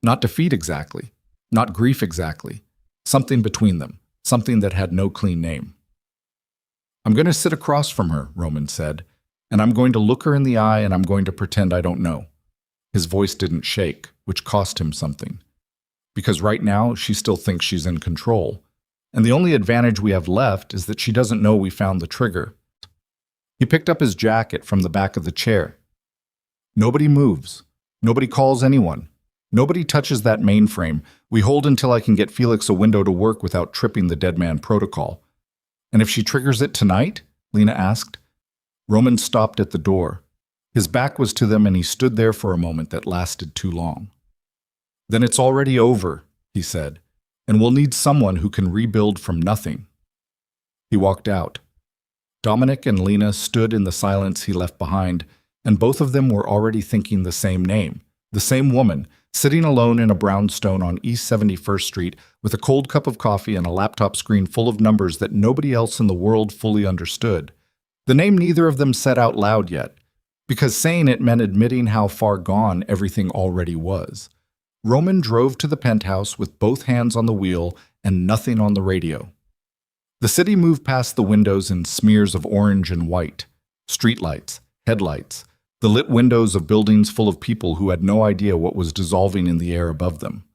Not defeat exactly, not grief exactly, something between them, something that had no clean name. I'm going to sit across from her, Roman said, and I'm going to look her in the eye and I'm going to pretend I don't know. His voice didn't shake, which cost him something. Because right now, she still thinks she's in control, and the only advantage we have left is that she doesn't know we found the trigger. He picked up his jacket from the back of the chair. Nobody moves. Nobody calls anyone. Nobody touches that mainframe. We hold until I can get Felix a window to work without tripping the dead man protocol. And if she triggers it tonight? Lena asked. Roman stopped at the door. His back was to them and he stood there for a moment that lasted too long. Then it's already over, he said, and we'll need someone who can rebuild from nothing. He walked out. Dominic and Lena stood in the silence he left behind, and both of them were already thinking the same name, the same woman, sitting alone in a brownstone on East 71st Street with a cold cup of coffee and a laptop screen full of numbers that nobody else in the world fully understood. The name neither of them said out loud yet, because saying it meant admitting how far gone everything already was. Roman drove to the penthouse with both hands on the wheel and nothing on the radio. The city moved past the windows in smears of orange and white. Streetlights, headlights, the lit windows of buildings full of people who had no idea what was dissolving in the air above them.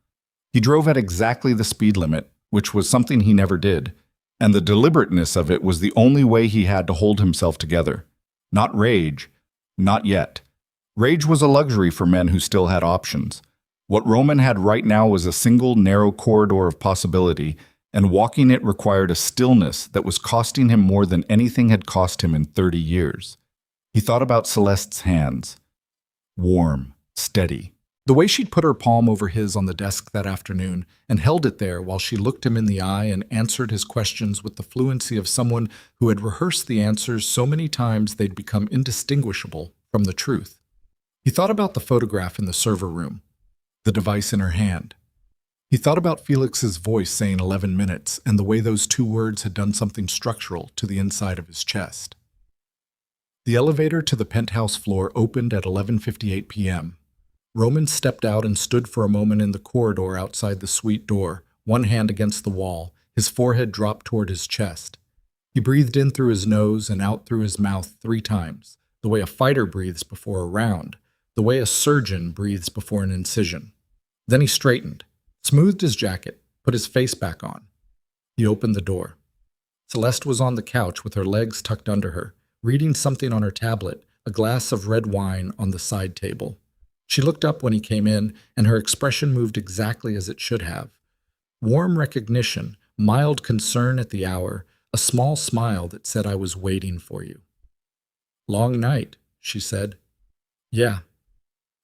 He drove at exactly the speed limit, which was something he never did, and the deliberateness of it was the only way he had to hold himself together. Not rage. Not yet. Rage was a luxury for men who still had options. What Roman had right now was a single narrow corridor of possibility, and walking it required a stillness that was costing him more than anything had cost him in 30 years. He thought about Celeste's hands. Warm, steady. The way she'd put her palm over his on the desk that afternoon and held it there while she looked him in the eye and answered his questions with the fluency of someone who had rehearsed the answers so many times they'd become indistinguishable from the truth. He thought about the photograph in the server room, the device in her hand. He thought about Felix's voice saying 11 minutes and the way those 2 words had done something structural to the inside of his chest. The elevator to the penthouse floor opened at 11:58 p.m. Roman stepped out and stood for a moment in the corridor outside the suite door, one hand against the wall, his forehead dropped toward his chest. He breathed in through his nose and out through his mouth 3 times, the way a fighter breathes before a round, the way a surgeon breathes before an incision. Then he straightened, smoothed his jacket, put his face back on. He opened the door. Celeste was on the couch with her legs tucked under her, reading something on her tablet, a glass of red wine on the side table. She looked up when he came in, and her expression moved exactly as it should have. Warm recognition, mild concern at the hour, a small smile that said, "I was waiting for you." "Long night," she said. "Yeah."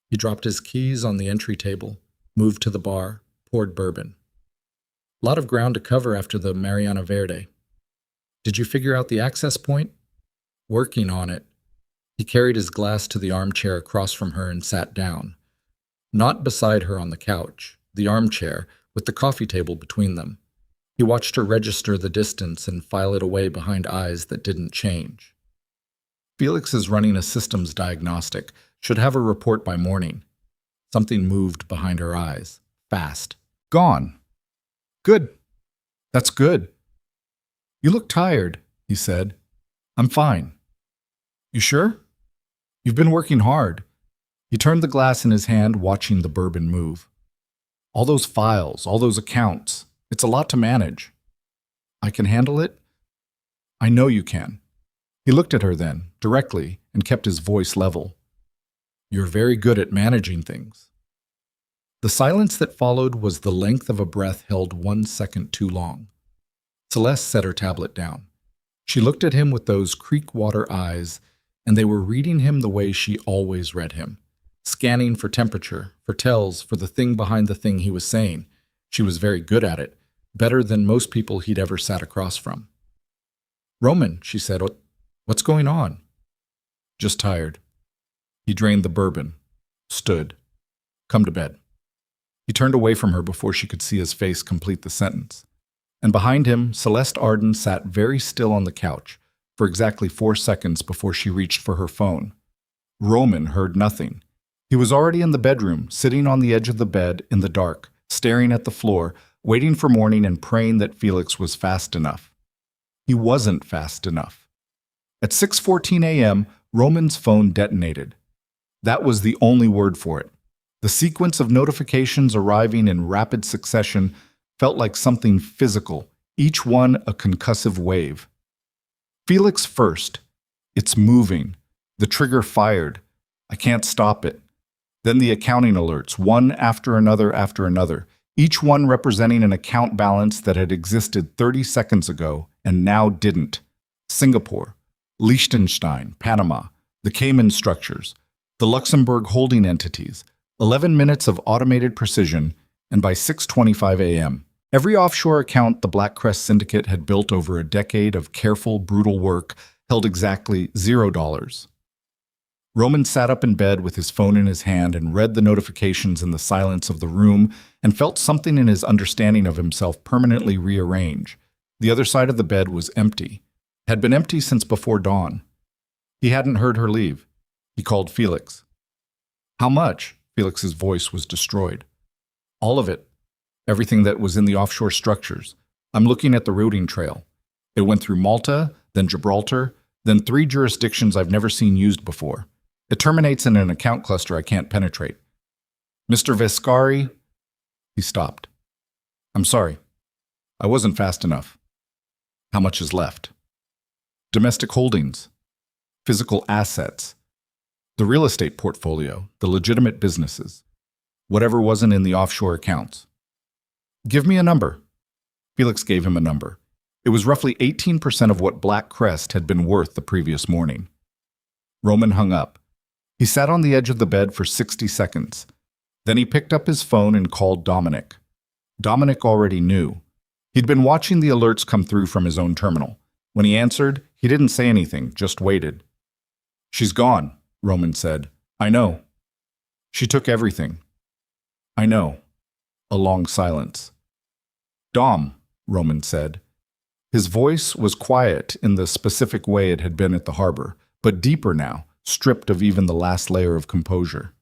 He dropped his keys on the entry table, moved to the bar, poured bourbon. A lot of ground to cover after the Mariana Verde. Did you figure out the access point? Working on it. He carried his glass to the armchair across from her and sat down. Not beside her on the couch, the armchair, with the coffee table between them. He watched her register the distance and file it away behind eyes that didn't change. Felix is running a systems diagnostic. Should have a report by morning. Something moved behind her eyes. Fast. Gone. Good. That's good. You look tired, he said. I'm fine. You sure? You've been working hard. He turned the glass in his hand, watching the bourbon move. All those files, all those accounts. It's a lot to manage. I can handle it? I know you can. He looked at her then, directly, and kept his voice level. You're very good at managing things. The silence that followed was the length of a breath held 1 second too long. Celeste set her tablet down. She looked at him with those creek water eyes, and they were reading him the way she always read him, scanning for temperature, for tells, for the thing behind the thing he was saying. She was very good at it, better than most people he'd ever sat across from. Roman, she said, what's going on? Just tired. He drained the bourbon, stood. Come to bed. He turned away from her before she could see his face complete the sentence. And behind him, Celeste Arden sat very still on the couch for exactly 4 seconds before she reached for her phone. Roman heard nothing. He was already in the bedroom, sitting on the edge of the bed in the dark, staring at the floor, waiting for morning and praying that Felix was fast enough. He wasn't fast enough. At 6:14 a.m., Roman's phone detonated. That was the only word for it. The sequence of notifications arriving in rapid succession felt like something physical, each one a concussive wave. Felix first. It's moving. The trigger fired. I can't stop it. Then the accounting alerts, one after another, each one representing an account balance that had existed 30 seconds ago and now didn't. Singapore, Liechtenstein, Panama, the Cayman structures, the Luxembourg holding entities, 11 minutes of automated precision, and by 6:25 a.m., every offshore account the Black Crest Syndicate had built over a decade of careful, brutal work held exactly $0. Roman sat up in bed with his phone in his hand and read the notifications in the silence of the room and felt something in his understanding of himself permanently rearrange. The other side of the bed was empty. Had been empty since before dawn. He hadn't heard her leave. He called Felix. How much? Felix's voice was destroyed. All of it. Everything that was in the offshore structures. I'm looking at the routing trail. It went through Malta, then Gibraltar, then 3 jurisdictions I've never seen used before. It terminates in an account cluster I can't penetrate. Mr. Vescari? He stopped. I'm sorry. I wasn't fast enough. How much is left? Domestic holdings. Physical assets. The real estate portfolio, the legitimate businesses. Whatever wasn't in the offshore accounts. Give me a number. Felix gave him a number. It was roughly 18% of what Black Crest had been worth the previous morning. Roman hung up. He sat on the edge of the bed for 60 seconds. Then he picked up his phone and called Dominic. Dominic already knew. He'd been watching the alerts come through from his own terminal. When he answered, he didn't say anything, just waited. She's gone, Roman said. I know. She took everything. I know. A long silence. Dom, Roman said. His voice was quiet in the specific way it had been at the harbor, but deeper now, stripped of even the last layer of composure.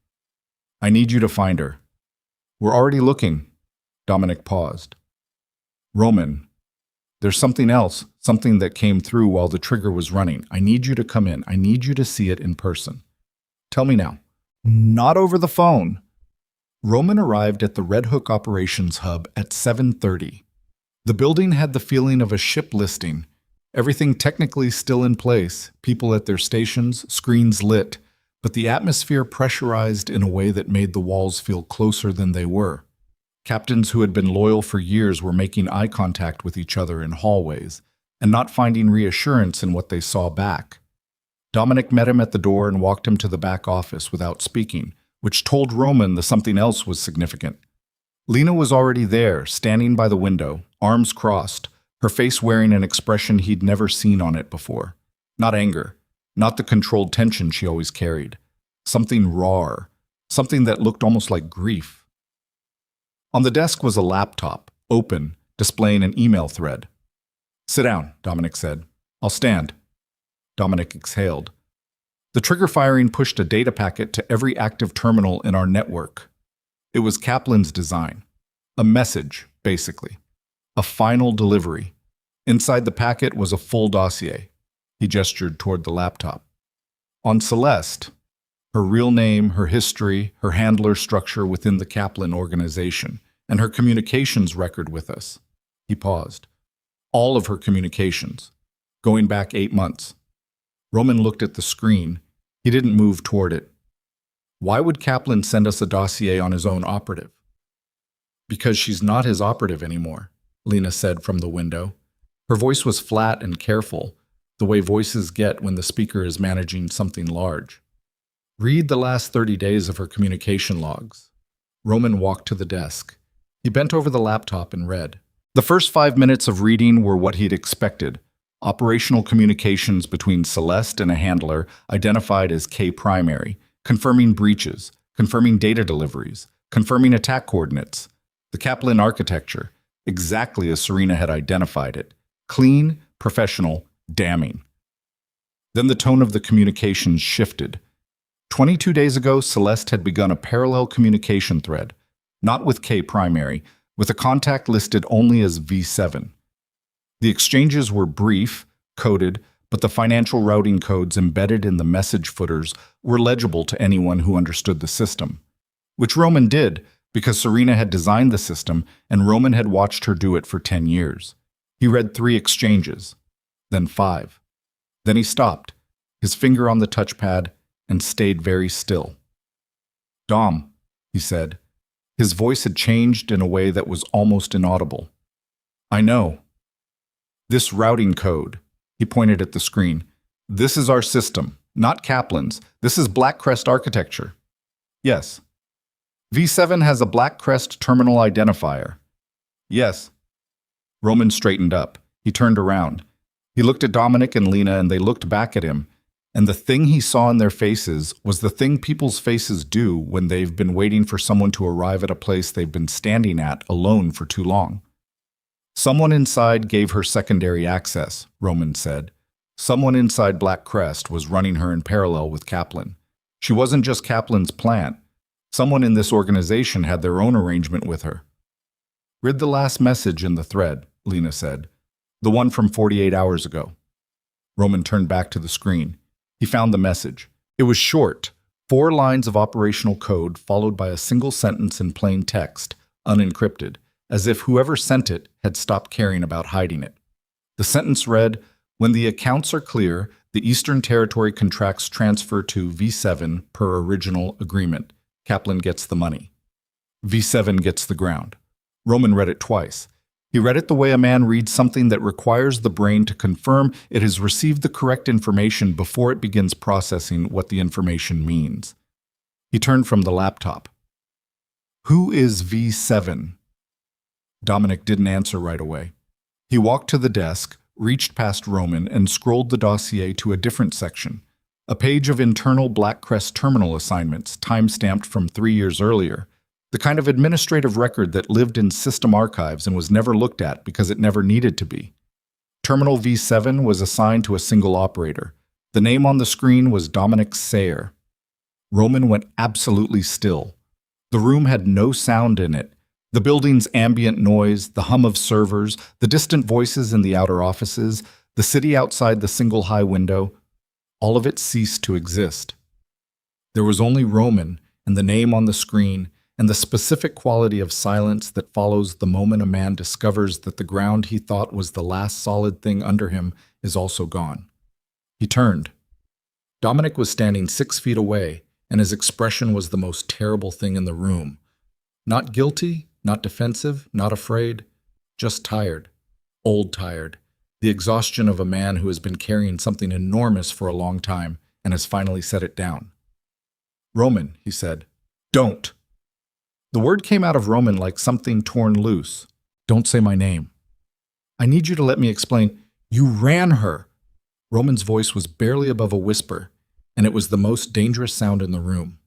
I need you to find her. We're already looking. Dominic paused. Roman, there's something else, something that came through while the trigger was running. I need you to come in. I need you to see it in person. Tell me now. Not over the phone. Roman arrived at the Red Hook Operations Hub at 7:30. The building had the feeling of a ship listing. Everything technically still in place, people at their stations, screens lit, but the atmosphere pressurized in a way that made the walls feel closer than they were. Captains who had been loyal for years were making eye contact with each other in hallways and not finding reassurance in what they saw back. Dominic met him at the door and walked him to the back office without speaking, which told Roman that something else was significant. Lena was already there, standing by the window, arms crossed, her face wearing an expression he'd never seen on it before. Not anger, not the controlled tension she always carried. Something raw, something that looked almost like grief. On the desk was a laptop, open, displaying an email thread. "Sit down," Dominic said. "I'll stand." Dominic exhaled. The trigger firing pushed a data packet to every active terminal in our network. It was Kaplan's design. A message, basically. A final delivery. Inside the packet was a full dossier. He gestured toward the laptop. On Celeste, her real name, her history, her handler structure within the Kaplan organization, and her communications record with us. He paused. All of her communications, going back 8 months. Roman looked at the screen. He didn't move toward it. Why would Kaplan send us a dossier on his own operative? "Because she's not his operative anymore," Lena said from the window. Her voice was flat and careful, the way voices get when the speaker is managing something large. "Read the last 30 days of her communication logs." Roman walked to the desk. He bent over the laptop and read. The first 5 minutes of reading were what he'd expected. Operational communications between Celeste and a handler identified as K primary, confirming breaches, confirming data deliveries, confirming attack coordinates. The Kaplan architecture, exactly as Serena had identified it. Clean, professional, damning. Then the tone of the communications shifted. 22 days ago, Celeste had begun a parallel communication thread, not with K primary, with a contact listed only as V7. The exchanges were brief, coded, but the financial routing codes embedded in the message footers were legible to anyone who understood the system. Which Roman did, because Serena had designed the system and Roman had watched her do it for 10 years. He read 3 exchanges, then 5. Then he stopped, his finger on the touchpad, and stayed very still. "Dom," he said. His voice had changed in a way that was almost inaudible. "I know. This routing code," he pointed at the screen, "this is our system, not Kaplan's. This is Black Crest architecture." "Yes." "V7 has a Black Crest terminal identifier." "Yes." Roman straightened up. He turned around. He looked at Dominic and Lena, and they looked back at him. And the thing he saw in their faces was the thing people's faces do when they've been waiting for someone to arrive at a place they've been standing at alone for too long. "Someone inside gave her secondary access," Roman said. "Someone inside Black Crest was running her in parallel with Kaplan. She wasn't just Kaplan's plant. Someone in this organization had their own arrangement with her." "Read the last message in the thread," Lena said. "The one from 48 hours ago." Roman turned back to the screen. He found the message. It was short, 4 lines of operational code followed by a single sentence in plain text, unencrypted, as if whoever sent it had stopped caring about hiding it. The sentence read, "When the accounts are clear, the Eastern Territory contracts transfer to V7 per original agreement. Kaplan gets the money. V7 gets the ground." Roman read it twice. He read it the way a man reads something that requires the brain to confirm it has received the correct information before it begins processing what the information means. He turned from the laptop. "Who is V7? Dominic didn't answer right away. He walked to the desk, reached past Roman, and scrolled the dossier to a different section. A page of internal Black Crest terminal assignments, time-stamped from 3 years earlier. The kind of administrative record that lived in system archives and was never looked at because it never needed to be. Terminal V7 was assigned to a single operator. The name on the screen was Dominic Sayer. Roman went absolutely still. The room had no sound in it. The building's ambient noise, the hum of servers, the distant voices in the outer offices, the city outside the single high window, all of it ceased to exist. There was only Roman and the name on the screen, and the specific quality of silence that follows the moment a man discovers that the ground he thought was the last solid thing under him is also gone. He turned. Dominic was standing 6 feet away, and his expression was the most terrible thing in the room. Not guilty, not defensive, not afraid, just tired. Old tired. The exhaustion of a man who has been carrying something enormous for a long time and has finally set it down. "Roman," he said, "don't." The word came out of Roman like something torn loose. Don't say my name. I need you to let me explain. You ran her. Roman's voice was barely above a whisper, and it was the most dangerous sound in the room.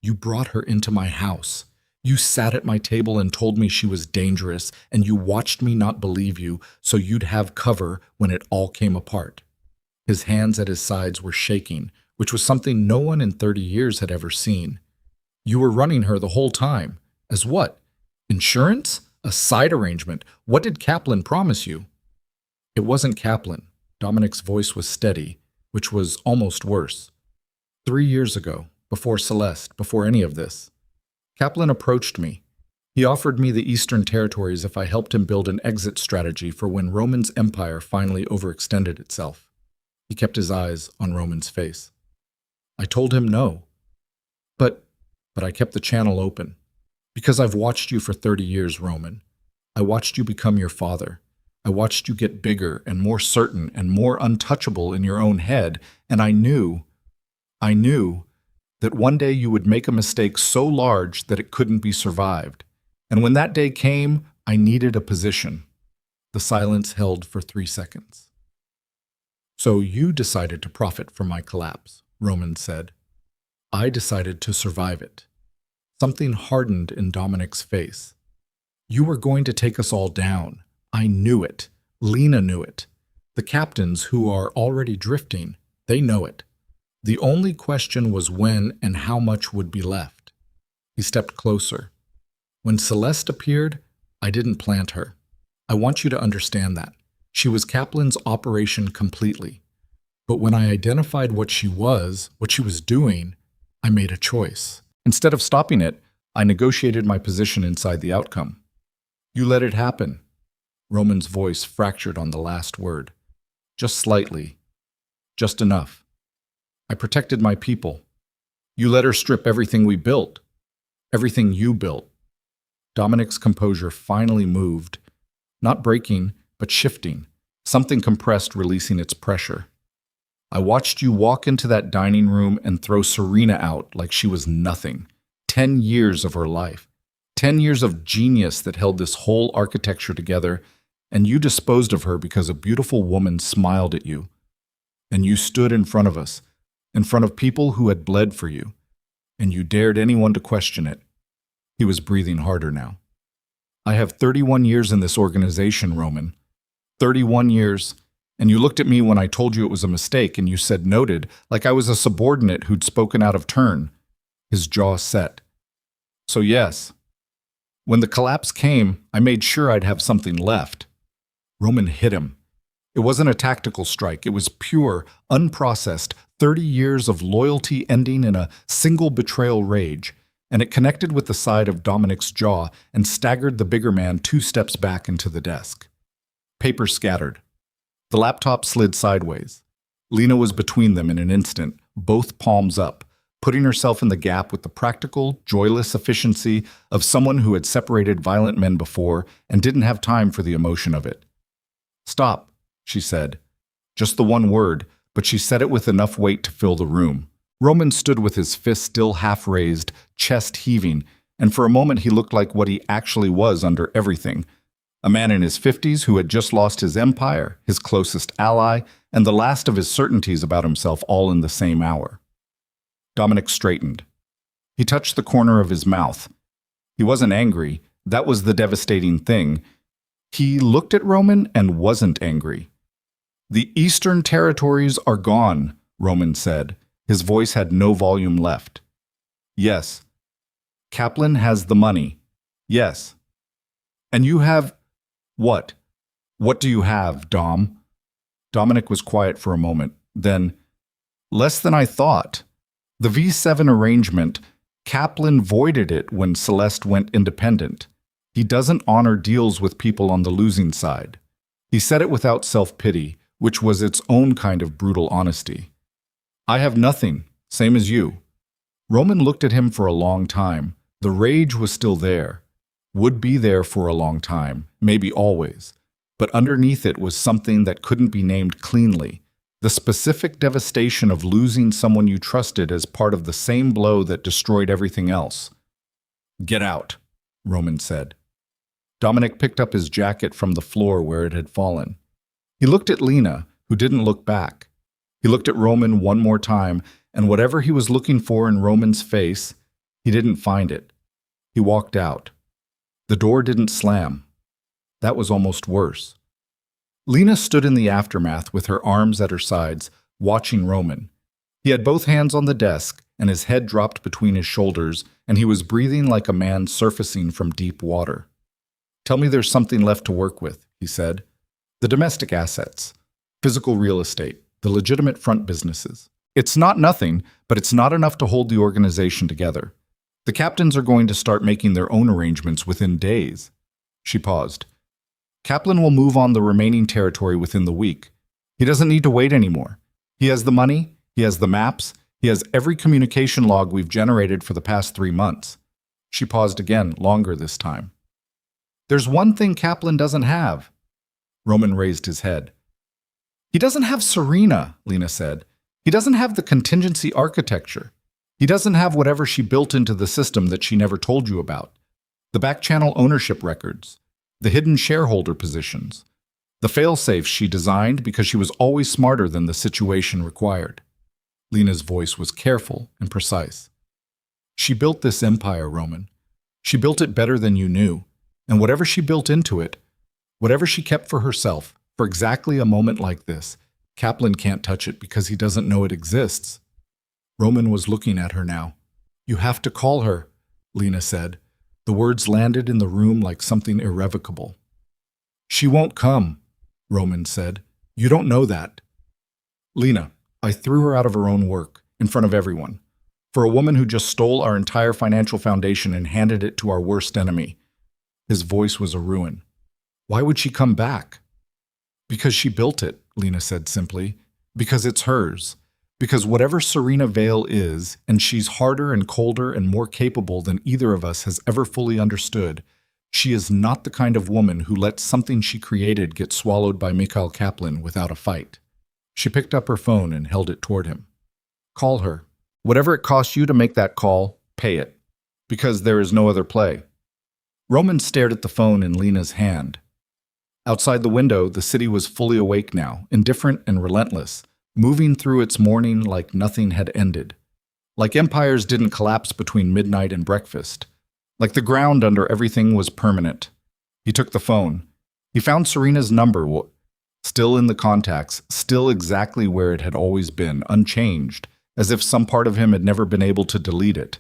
You brought her into my house. You sat at my table and told me she was dangerous, and you watched me not believe you so you'd have cover when it all came apart. His hands at his sides were shaking, which was something no one in 30 years had ever seen. You were running her the whole time. As what? Insurance? A side arrangement? What did Kaplan promise you? It wasn't Kaplan. Dominic's voice was steady, which was almost worse. 3 years ago, before Celeste, before any of this, Kaplan approached me. He offered me the Eastern Territories if I helped him build an exit strategy for when Roman's empire finally overextended itself. He kept his eyes on Roman's face. I told him no. But I kept the channel open. Because I've watched you for 30 years, Roman. I watched you become your father. I watched you get bigger and more certain and more untouchable in your own head, and I knew that one day you would make a mistake so large that it couldn't be survived. And when that day came, I needed a position. The silence held for 3 seconds. So you decided to profit from my collapse, Roman said. I decided to survive it. Something hardened in Dominic's face. You were going to take us all down. I knew it. Lena knew it. The captains who are already drifting, they know it. The only question was when and how much would be left. He stepped closer. When Celeste appeared, I didn't plant her. I want you to understand that. She was Kaplan's operation completely. But when I identified what she was doing, I made a choice. Instead of stopping it, I negotiated my position inside the outcome. You let it happen. Roman's voice fractured on the last word. Just slightly. Just enough. I protected my people. You let her strip everything we built. Everything you built. Dominic's composure finally moved. Not breaking, but shifting. Something compressed, releasing its pressure. I watched you walk into that dining room and throw Serena out like she was nothing. 10 years of her life. 10 years of genius that held this whole architecture together, and you disposed of her because a beautiful woman smiled at you. And you stood in front of us, in front of people who had bled for you, and you dared anyone to question it. He was breathing harder now. I have 31 years in this organization, Roman. 31 years. And you looked at me when I told you it was a mistake, and you said noted, like I was a subordinate who'd spoken out of turn. His jaw set. So yes, when the collapse came, I made sure I'd have something left. Roman hit him. It wasn't a tactical strike. It was pure, unprocessed, 30 years of loyalty ending in a single betrayal rage, and it connected with the side of Dominic's jaw and staggered the bigger man 2 steps back into the desk. Paper scattered. The laptop slid sideways. Lena was between them in an instant, both palms up, putting herself in the gap with the practical, joyless efficiency of someone who had separated violent men before and didn't have time for the emotion of it. Stop, she said. Just the one word, but she said it with enough weight to fill the room. Roman stood with his fist still half raised, chest heaving, and for a moment he looked like what he actually was under everything. A man in his 50s who had just lost his empire, his closest ally, and the last of his certainties about himself all in the same hour. Dominic straightened. He touched the corner of his mouth. He wasn't angry. That was the devastating thing. He looked at Roman and wasn't angry. The Eastern Territories are gone, Roman said. His voice had no volume left. Yes. Kaplan has the money. Yes. And you have... What? What do you have, Dom? Dominic was quiet for a moment. Then, less than I thought. The V7 arrangement, Kaplan voided it when Celeste went independent. He doesn't honor deals with people on the losing side. He said it without self-pity, which was its own kind of brutal honesty. I have nothing, same as you. Roman looked at him for a long time. The rage was still there. Would be there for a long time, maybe always. But underneath it was something that couldn't be named cleanly. The specific devastation of losing someone you trusted as part of the same blow that destroyed everything else. Get out, Roman said. Dominic picked up his jacket from the floor where it had fallen. He looked at Lena, who didn't look back. He looked at Roman one more time, and whatever he was looking for in Roman's face, he didn't find it. He walked out. The door didn't slam. That was almost worse. Lena stood in the aftermath with her arms at her sides, watching Roman. He had both hands on the desk, and his head dropped between his shoulders, and he was breathing like a man surfacing from deep water. "Tell me there's something left to work with," he said. "The domestic assets, physical real estate, the legitimate front businesses. It's not nothing, but it's not enough to hold the organization together. The captains are going to start making their own arrangements within days." She paused. "Kaplan will move on the remaining territory within the week. He doesn't need to wait anymore. He has the money, he has the maps, he has every communication log we've generated for the past 3 months." She paused again, longer this time. "There's one thing Kaplan doesn't have." Roman raised his head. "He doesn't have Serena," Lena said. "He doesn't have the contingency architecture. He doesn't have whatever she built into the system that she never told you about. The back-channel ownership records, the hidden shareholder positions, the fail-safes she designed because she was always smarter than the situation required." Lena's voice was careful and precise. "She built this empire, Roman. She built it better than you knew. And whatever she built into it, whatever she kept for herself, for exactly a moment like this, Kaplan can't touch it because he doesn't know it exists." Roman was looking at her now. "You have to call her," Lena said. The words landed in the room like something irrevocable. "She won't come," Roman said. "You don't know that." "Lena, I threw her out of her own work, in front of everyone. For a woman who just stole our entire financial foundation and handed it to our worst enemy." His voice was a ruin. "Why would she come back?" "Because she built it," Lena said simply. "Because it's hers. Because whatever Serena Vale is, and she's harder and colder and more capable than either of us has ever fully understood, she is not the kind of woman who lets something she created get swallowed by Mikhail Kaplan without a fight." She picked up her phone and held it toward him. "Call her. Whatever it costs you to make that call, pay it. Because there is no other play." Roman stared at the phone in Lena's hand. Outside the window, the city was fully awake now, indifferent and relentless, moving through its morning like nothing had ended. Like empires didn't collapse between midnight and breakfast. Like the ground under everything was permanent. He took the phone. He found Serena's number, still in the contacts, still exactly where it had always been, unchanged, as if some part of him had never been able to delete it.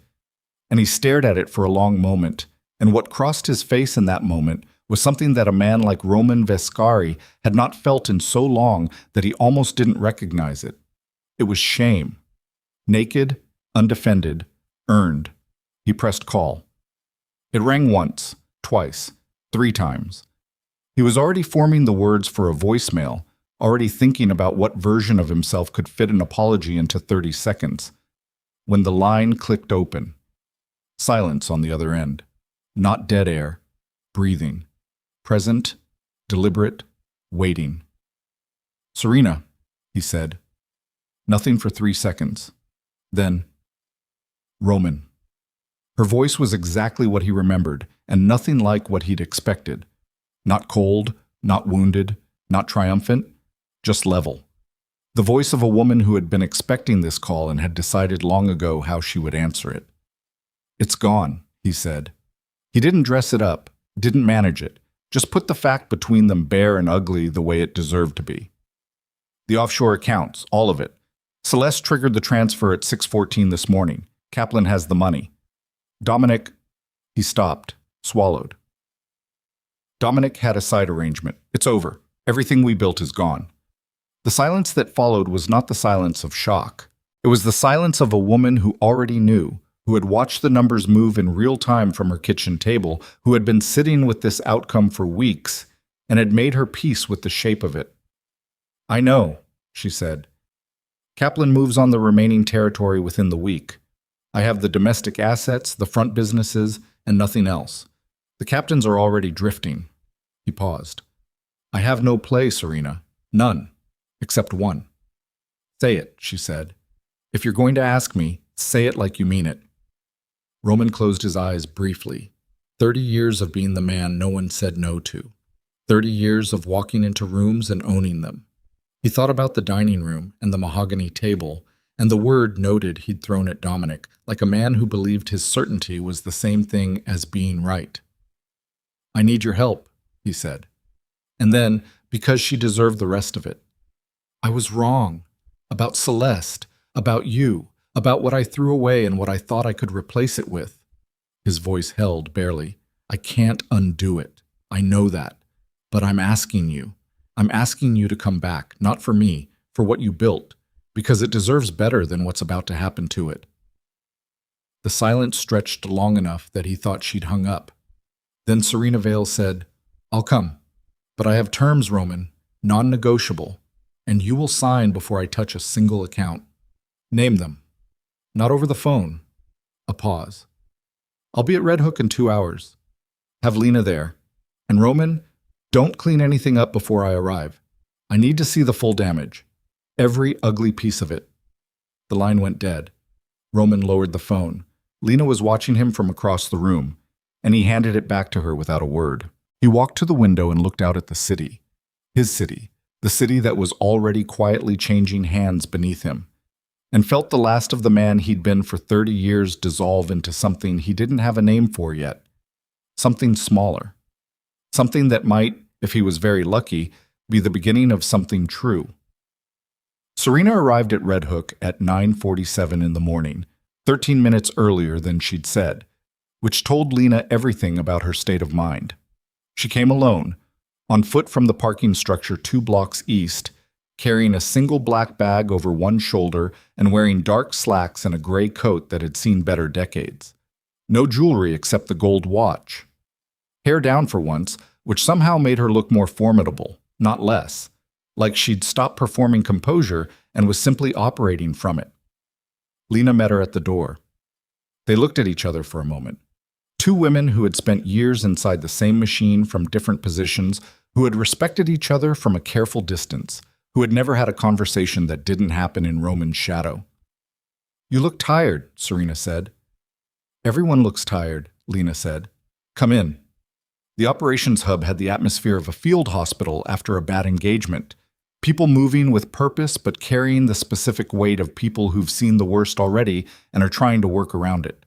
And he stared at it for a long moment, and what crossed his face in that moment was something that a man like Roman Vescari had not felt in so long that he almost didn't recognize it. It was shame. Naked, undefended, earned. He pressed call. It rang once, twice, 3 times. He was already forming the words for a voicemail, already thinking about what version of himself could fit an apology into 30 seconds, when the line clicked open. Silence on the other end. Not dead air. Breathing. Present, deliberate, waiting. "Serena," he said. Nothing for 3 seconds. Then, "Roman." Her voice was exactly what he remembered, and nothing like what he'd expected. Not cold, not wounded, not triumphant, just level. The voice of a woman who had been expecting this call and had decided long ago how she would answer it. "It's gone," he said. He didn't dress it up, didn't manage it. Just put the fact between them bare and ugly the way it deserved to be. "The offshore accounts, all of it. Celeste triggered the transfer at 6:14 this morning. Kaplan has the money. Dominic..." He stopped, swallowed. "Dominic had a side arrangement. It's over. Everything we built is gone." The silence that followed was not the silence of shock. It was the silence of a woman who already knew, who had watched the numbers move in real time from her kitchen table, who had been sitting with this outcome for weeks, and had made her peace with the shape of it. "I know," she said. "Kaplan moves on the remaining territory within the week. I have the domestic assets, the front businesses, and nothing else. The captains are already drifting." He paused. "I have no play, Serena. None. Except one." "Say it," she said. "If you're going to ask me, say it like you mean it." Roman closed his eyes briefly. 30 years of being the man no one said no to. 30 years of walking into rooms and owning them. He thought about the dining room and the mahogany table and the word noted he'd thrown at Dominic, like a man who believed his certainty was the same thing as being right. "I need your help," he said. And then, because she deserved the rest of it, "I was wrong. About Celeste, about you, about what I threw away and what I thought I could replace it with." His voice held barely. "I can't undo it. I know that. But I'm asking you. I'm asking you to come back, not for me, for what you built, because it deserves better than what's about to happen to it." The silence stretched long enough that he thought she'd hung up. Then Serena Vale said, "I'll come. But I have terms, Roman, non-negotiable, and you will sign before I touch a single account. Name them. Not over the phone." A pause. "I'll be at Red Hook in 2 hours. Have Lena there. And Roman, don't clean anything up before I arrive. I need to see the full damage. Every ugly piece of it." The line went dead. Roman lowered the phone. Lena was watching him from across the room, and he handed it back to her without a word. He walked to the window and looked out at the city. His city, the city that was already quietly changing hands beneath him, and felt the last of the man he'd been for 30 years dissolve into something he didn't have a name for yet. Something smaller. Something that might, if he was very lucky, be the beginning of something true. Serena arrived at Red Hook at 9:47 in the morning, 13 minutes earlier than she'd said, which told Lena everything about her state of mind. She came alone, on foot from the parking structure 2 blocks east, carrying a single black bag over one shoulder and wearing dark slacks and a gray coat that had seen better decades. No jewelry except the gold watch. Hair down for once, which somehow made her look more formidable, not less, like she'd stopped performing composure and was simply operating from it. Lena met her at the door. They looked at each other for a moment. 2 women who had spent years inside the same machine from different positions, who had respected each other from a careful distance, who had never had a conversation that didn't happen in Roman's shadow. "You look tired," Serena said. "Everyone looks tired," Lena said. "Come in." The operations hub had the atmosphere of a field hospital after a bad engagement. People moving with purpose but carrying the specific weight of people who've seen the worst already and are trying to work around it.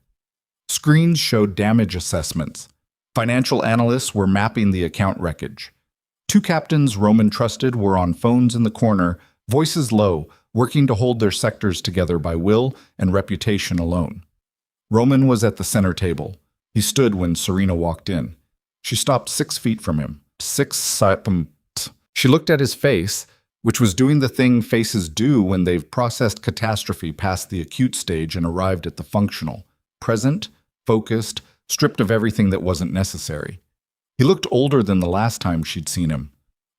Screens showed damage assessments. Financial analysts were mapping the account wreckage. 2 captains Roman trusted were on phones in the corner, voices low, working to hold their sectors together by will and reputation alone. Roman was at the center table. He stood when Serena walked in. She stopped 6 feet from him. She looked at his face, which was doing the thing faces do when they've processed catastrophe past the acute stage and arrived at the functional. Present, focused, stripped of everything that wasn't necessary. He looked older than the last time she'd seen him.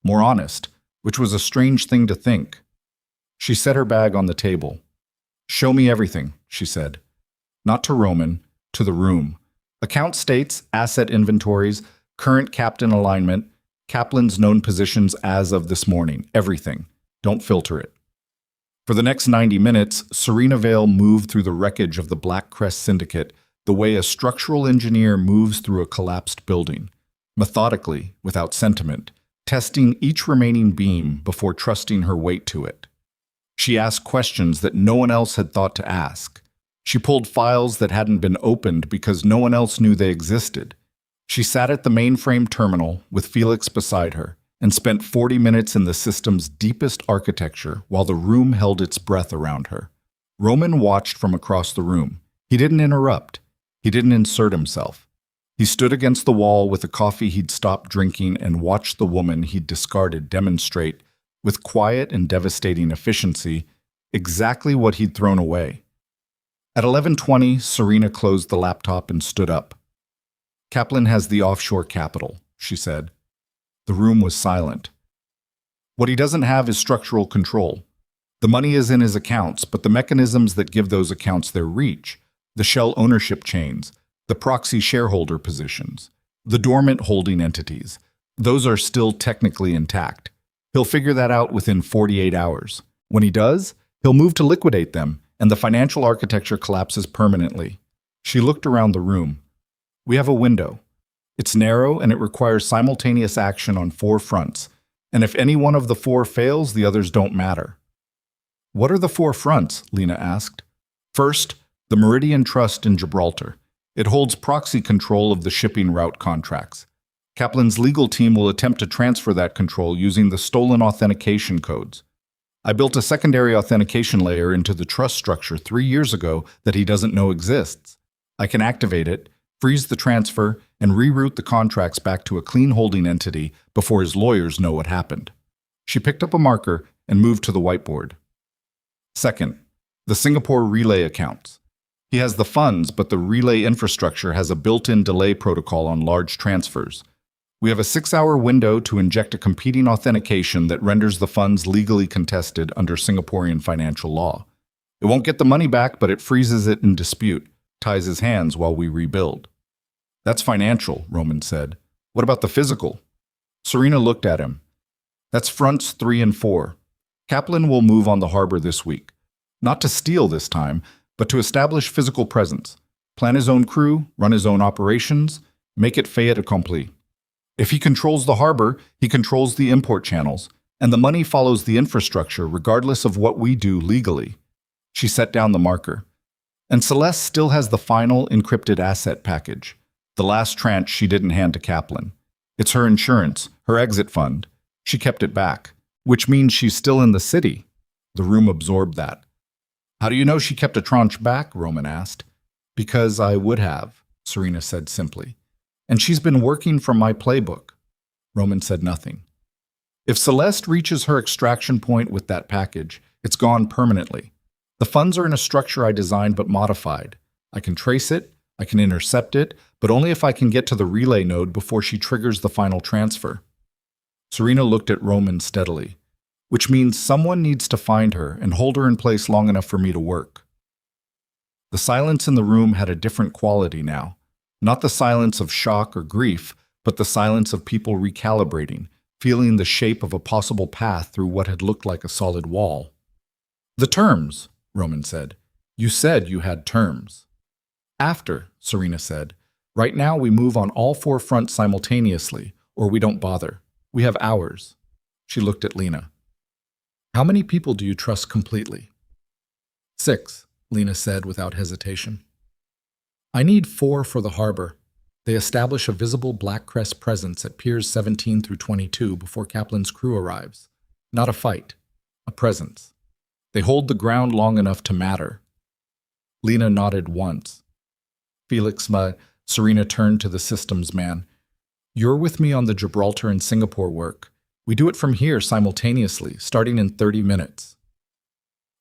More honest, which was a strange thing to think. She set her bag on the table. "Show me everything," she said. Not to Roman, to the room. Account states, asset inventories, current captain alignment, Kaplan's known positions as of this morning. Everything. Don't filter it. For the next 90 minutes, Serena Vale moved through the wreckage of the Black Crest Syndicate the way a structural engineer moves through a collapsed building, methodically, without sentiment, testing each remaining beam before trusting her weight to it. She asked questions that no one else had thought to ask. She pulled files that hadn't been opened because no one else knew they existed. She sat at the mainframe terminal with Felix beside her and spent 40 minutes in the system's deepest architecture while the room held its breath around her. Roman watched from across the room. He didn't interrupt. He didn't insert himself. He stood against the wall with a coffee he'd stopped drinking and watched the woman he'd discarded demonstrate, with quiet and devastating efficiency, exactly what he'd thrown away. At 11:20, Serena closed the laptop and stood up. "Kaplan has the offshore capital," she said. The room was silent. "What he doesn't have is structural control. The money is in his accounts, but the mechanisms that give those accounts their reach, the shell ownership chains, the proxy shareholder positions, the dormant holding entities, those are still technically intact. He'll figure that out within 48 hours. When he does, he'll move to liquidate them, and the financial architecture collapses permanently." She looked around the room. "We have a window. It's narrow and it requires simultaneous action on 4 fronts, and if any one of the 4 fails, the others don't matter. What are the 4 fronts? Lena asked. First, the Meridian Trust in Gibraltar. It holds proxy control of the shipping route contracts. Kaplan's legal team will attempt to transfer that control using the stolen authentication codes. I built a secondary authentication layer into the trust structure 3 years ago that he doesn't know exists. I can activate it, freeze the transfer, and reroute the contracts back to a clean holding entity before his lawyers know what happened. She picked up a marker and moved to the whiteboard. Second, the Singapore relay accounts. He has the funds, but the relay infrastructure has a built-in delay protocol on large transfers. We have a 6-hour window to inject a competing authentication that renders the funds legally contested under Singaporean financial law. It won't get the money back, but it freezes it in dispute, ties his hands while we rebuild. That's financial, Roman said. What about the physical? Serena looked at him. That's fronts 3 and 4. Kaplan will move on the harbor this week. Not to steal this time, but to establish physical presence. Plan his own crew, run his own operations, make it fait accompli. If he controls the harbor, he controls the import channels, and the money follows the infrastructure regardless of what we do legally. She set down the marker. And Celeste still has the final encrypted asset package, the last tranche she didn't hand to Kaplan. It's her insurance, her exit fund. She kept it back, which means she's still in the city. The room absorbed that. How do you know she kept a tranche back? Roman asked. Because I would have, Serena said simply. And she's been working from my playbook. Roman said nothing. If Celeste reaches her extraction point with that package, it's gone permanently. The funds are in a structure I designed but modified. I can trace it, I can intercept it, but only if I can get to the relay node before she triggers the final transfer. Serena looked at Roman steadily, which means someone needs to find her and hold her in place long enough for me to work. The silence in the room had a different quality now. Not the silence of shock or grief, but the silence of people recalibrating, feeling the shape of a possible path through what had looked like a solid wall. The terms, Roman said. You said you had terms. After, Serena said. Right now we move on all 4 fronts simultaneously, or we don't bother. We have hours. She looked at Lena. How many people do you trust completely? 6, Lena said without hesitation. I need 4 for the harbor. They establish a visible Black Crest presence at Piers 17 through 22 before Kaplan's crew arrives. Not a fight, a presence. They hold the ground long enough to matter. Lena nodded once. Serena turned to the systems man. You're with me on the Gibraltar and Singapore work. We do it from here simultaneously, starting in 30 minutes.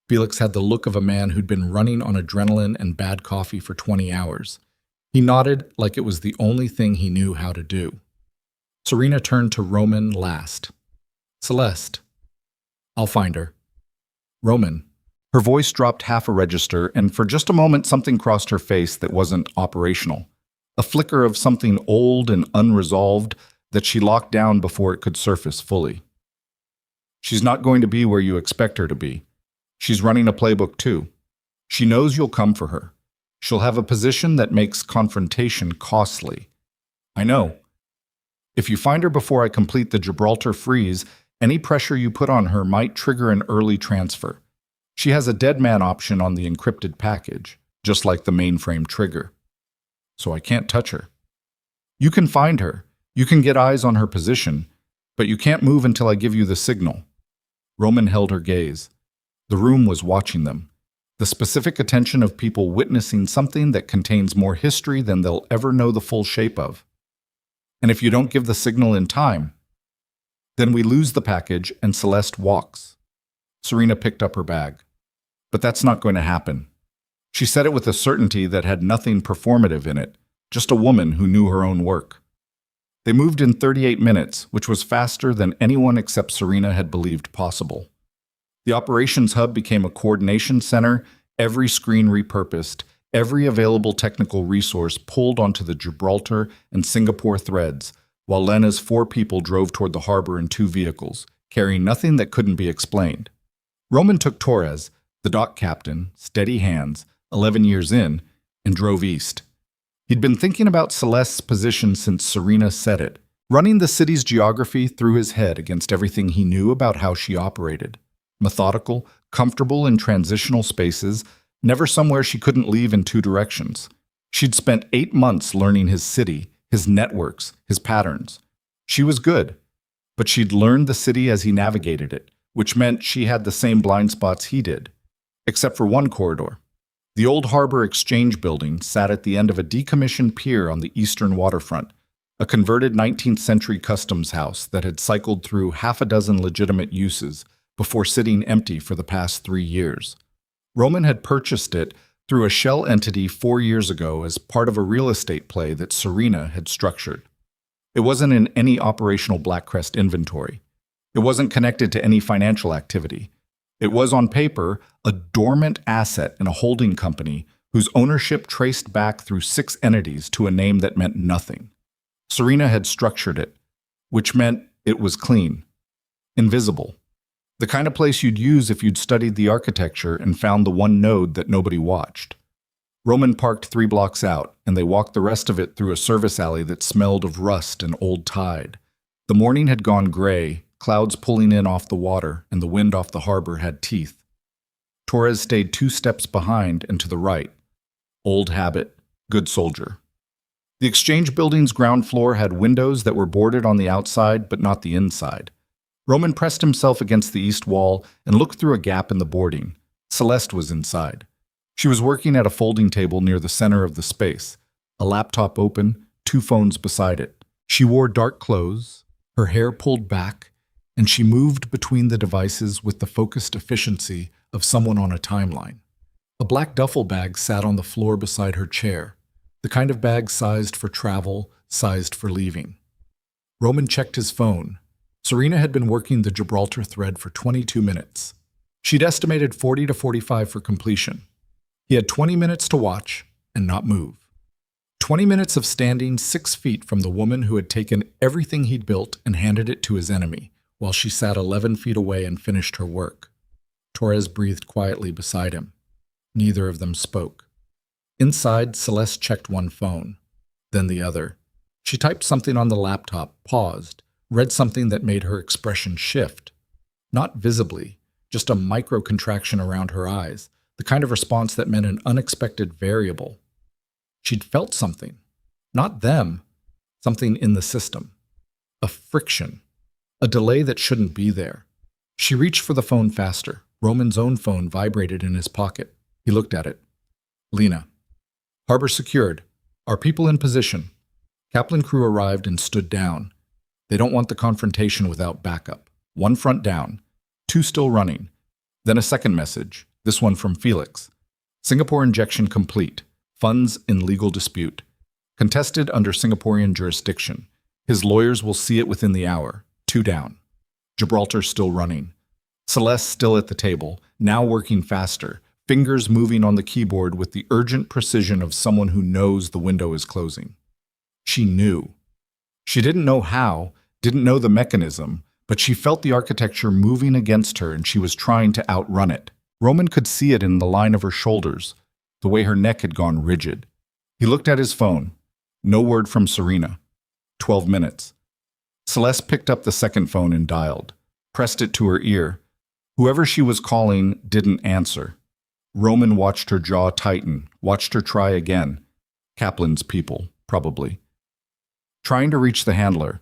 Felix had the look of a man who'd been running on adrenaline and bad coffee for 20 hours. He nodded like it was the only thing he knew how to do. Serena turned to Roman last. Celeste. I'll find her. Roman. Her voice dropped half a register, and for just a moment something crossed her face that wasn't operational. A flicker of something old and unresolved that she locked down before it could surface fully. She's not going to be where you expect her to be. She's running a playbook too. She knows you'll come for her. She'll have a position that makes confrontation costly. I know. If you find her before I complete the Gibraltar freeze, any pressure you put on her might trigger an early transfer. She has a dead man option on the encrypted package, just like the mainframe trigger. So I can't touch her. You can find her. You can get eyes on her position, but you can't move until I give you the signal. Roman held her gaze. The room was watching them. The specific attention of people witnessing something that contains more history than they'll ever know the full shape of. And if you don't give the signal in time, then we lose the package and Celeste walks. Serena picked up her bag. But that's not going to happen. She said it with a certainty that had nothing performative in it, just a woman who knew her own work. They moved in 38 minutes, which was faster than anyone except Serena had believed possible. The operations hub became a coordination center, every screen repurposed, every available technical resource pulled onto the Gibraltar and Singapore threads, while Lena's 4 people drove toward the harbor in 2 vehicles, carrying nothing that couldn't be explained. Roman took Torres, the dock captain, steady hands, 11 years in, and drove east. He'd been thinking about Celeste's position since Serena said it, running the city's geography through his head against everything he knew about how she operated. Methodical, comfortable in transitional spaces, never somewhere she couldn't leave in two directions. She'd spent 8 months learning his city, his networks, his patterns. She was good, but she'd learned the city as he navigated it, which meant she had the same blind spots he did, except for one corridor. The old harbor exchange building sat at the end of a decommissioned pier on the eastern waterfront, a converted 19th century customs house that had cycled through half a dozen legitimate uses before sitting empty for the past 3 years. Roman had purchased it through a shell entity 4 years ago as part of a real estate play that Serena had structured. It wasn't in any operational Blackcrest inventory. It wasn't connected to any financial activity. It was, on paper, a dormant asset in a holding company whose ownership traced back through 6 entities to a name that meant nothing. Serena had structured it, which meant it was clean, invisible. The kind of place you'd use if you'd studied the architecture and found the one node that nobody watched. Roman parked 3 blocks out, and they walked the rest of it through a service alley that smelled of rust and old tide. The morning had gone gray, clouds pulling in off the water, and the wind off the harbor had teeth. Torres stayed 2 steps behind and to the right. Old habit, good soldier. The exchange building's ground floor had windows that were boarded on the outside but not the inside. Roman pressed himself against the east wall and looked through a gap in the boarding. Celeste was inside. She was working at a folding table near the center of the space, a laptop open, 2 phones beside it. She wore dark clothes, her hair pulled back, and she moved between the devices with the focused efficiency of someone on a timeline. A black duffel bag sat on the floor beside her chair, the kind of bag sized for travel, sized for leaving. Roman checked his phone. Serena had been working the Gibraltar thread for 22 minutes. She'd estimated 40 to 45 for completion. He had 20 minutes to watch and not move. 20 minutes of standing 6 feet from the woman who had taken everything he'd built and handed it to his enemy, while she sat 11 feet away and finished her work. Torres breathed quietly beside him. Neither of them spoke. Inside, Celeste checked one phone, then the other. She typed something on the laptop, paused, read something that made her expression shift. Not visibly, just a micro-contraction around her eyes, the kind of response that meant an unexpected variable. She'd felt something. Not them. Something in the system. A friction. A delay that shouldn't be there. She reached for the phone faster. Roman's own phone vibrated in his pocket. He looked at it. Lena. Harbor secured. Our people in position. Kaplan crew arrived and stood down. They don't want the confrontation without backup. 1 front down. 2 still running. Then a second message, this one from Felix. Singapore injection complete. Funds in legal dispute. Contested under Singaporean jurisdiction. His lawyers will see it within the hour. 2 down. Gibraltar still running. Celeste still at the table, now working faster, fingers moving on the keyboard with the urgent precision of someone who knows the window is closing. She knew. She didn't know how, didn't know the mechanism, but she felt the architecture moving against her and she was trying to outrun it. Roman could see it in the line of her shoulders, the way her neck had gone rigid. He looked at his phone. No word from Serena. 12 minutes. Celeste picked up the second phone and dialed, pressed it to her ear. Whoever she was calling didn't answer. Roman watched her jaw tighten, watched her try again. Kaplan's people, probably. Trying to reach the handler,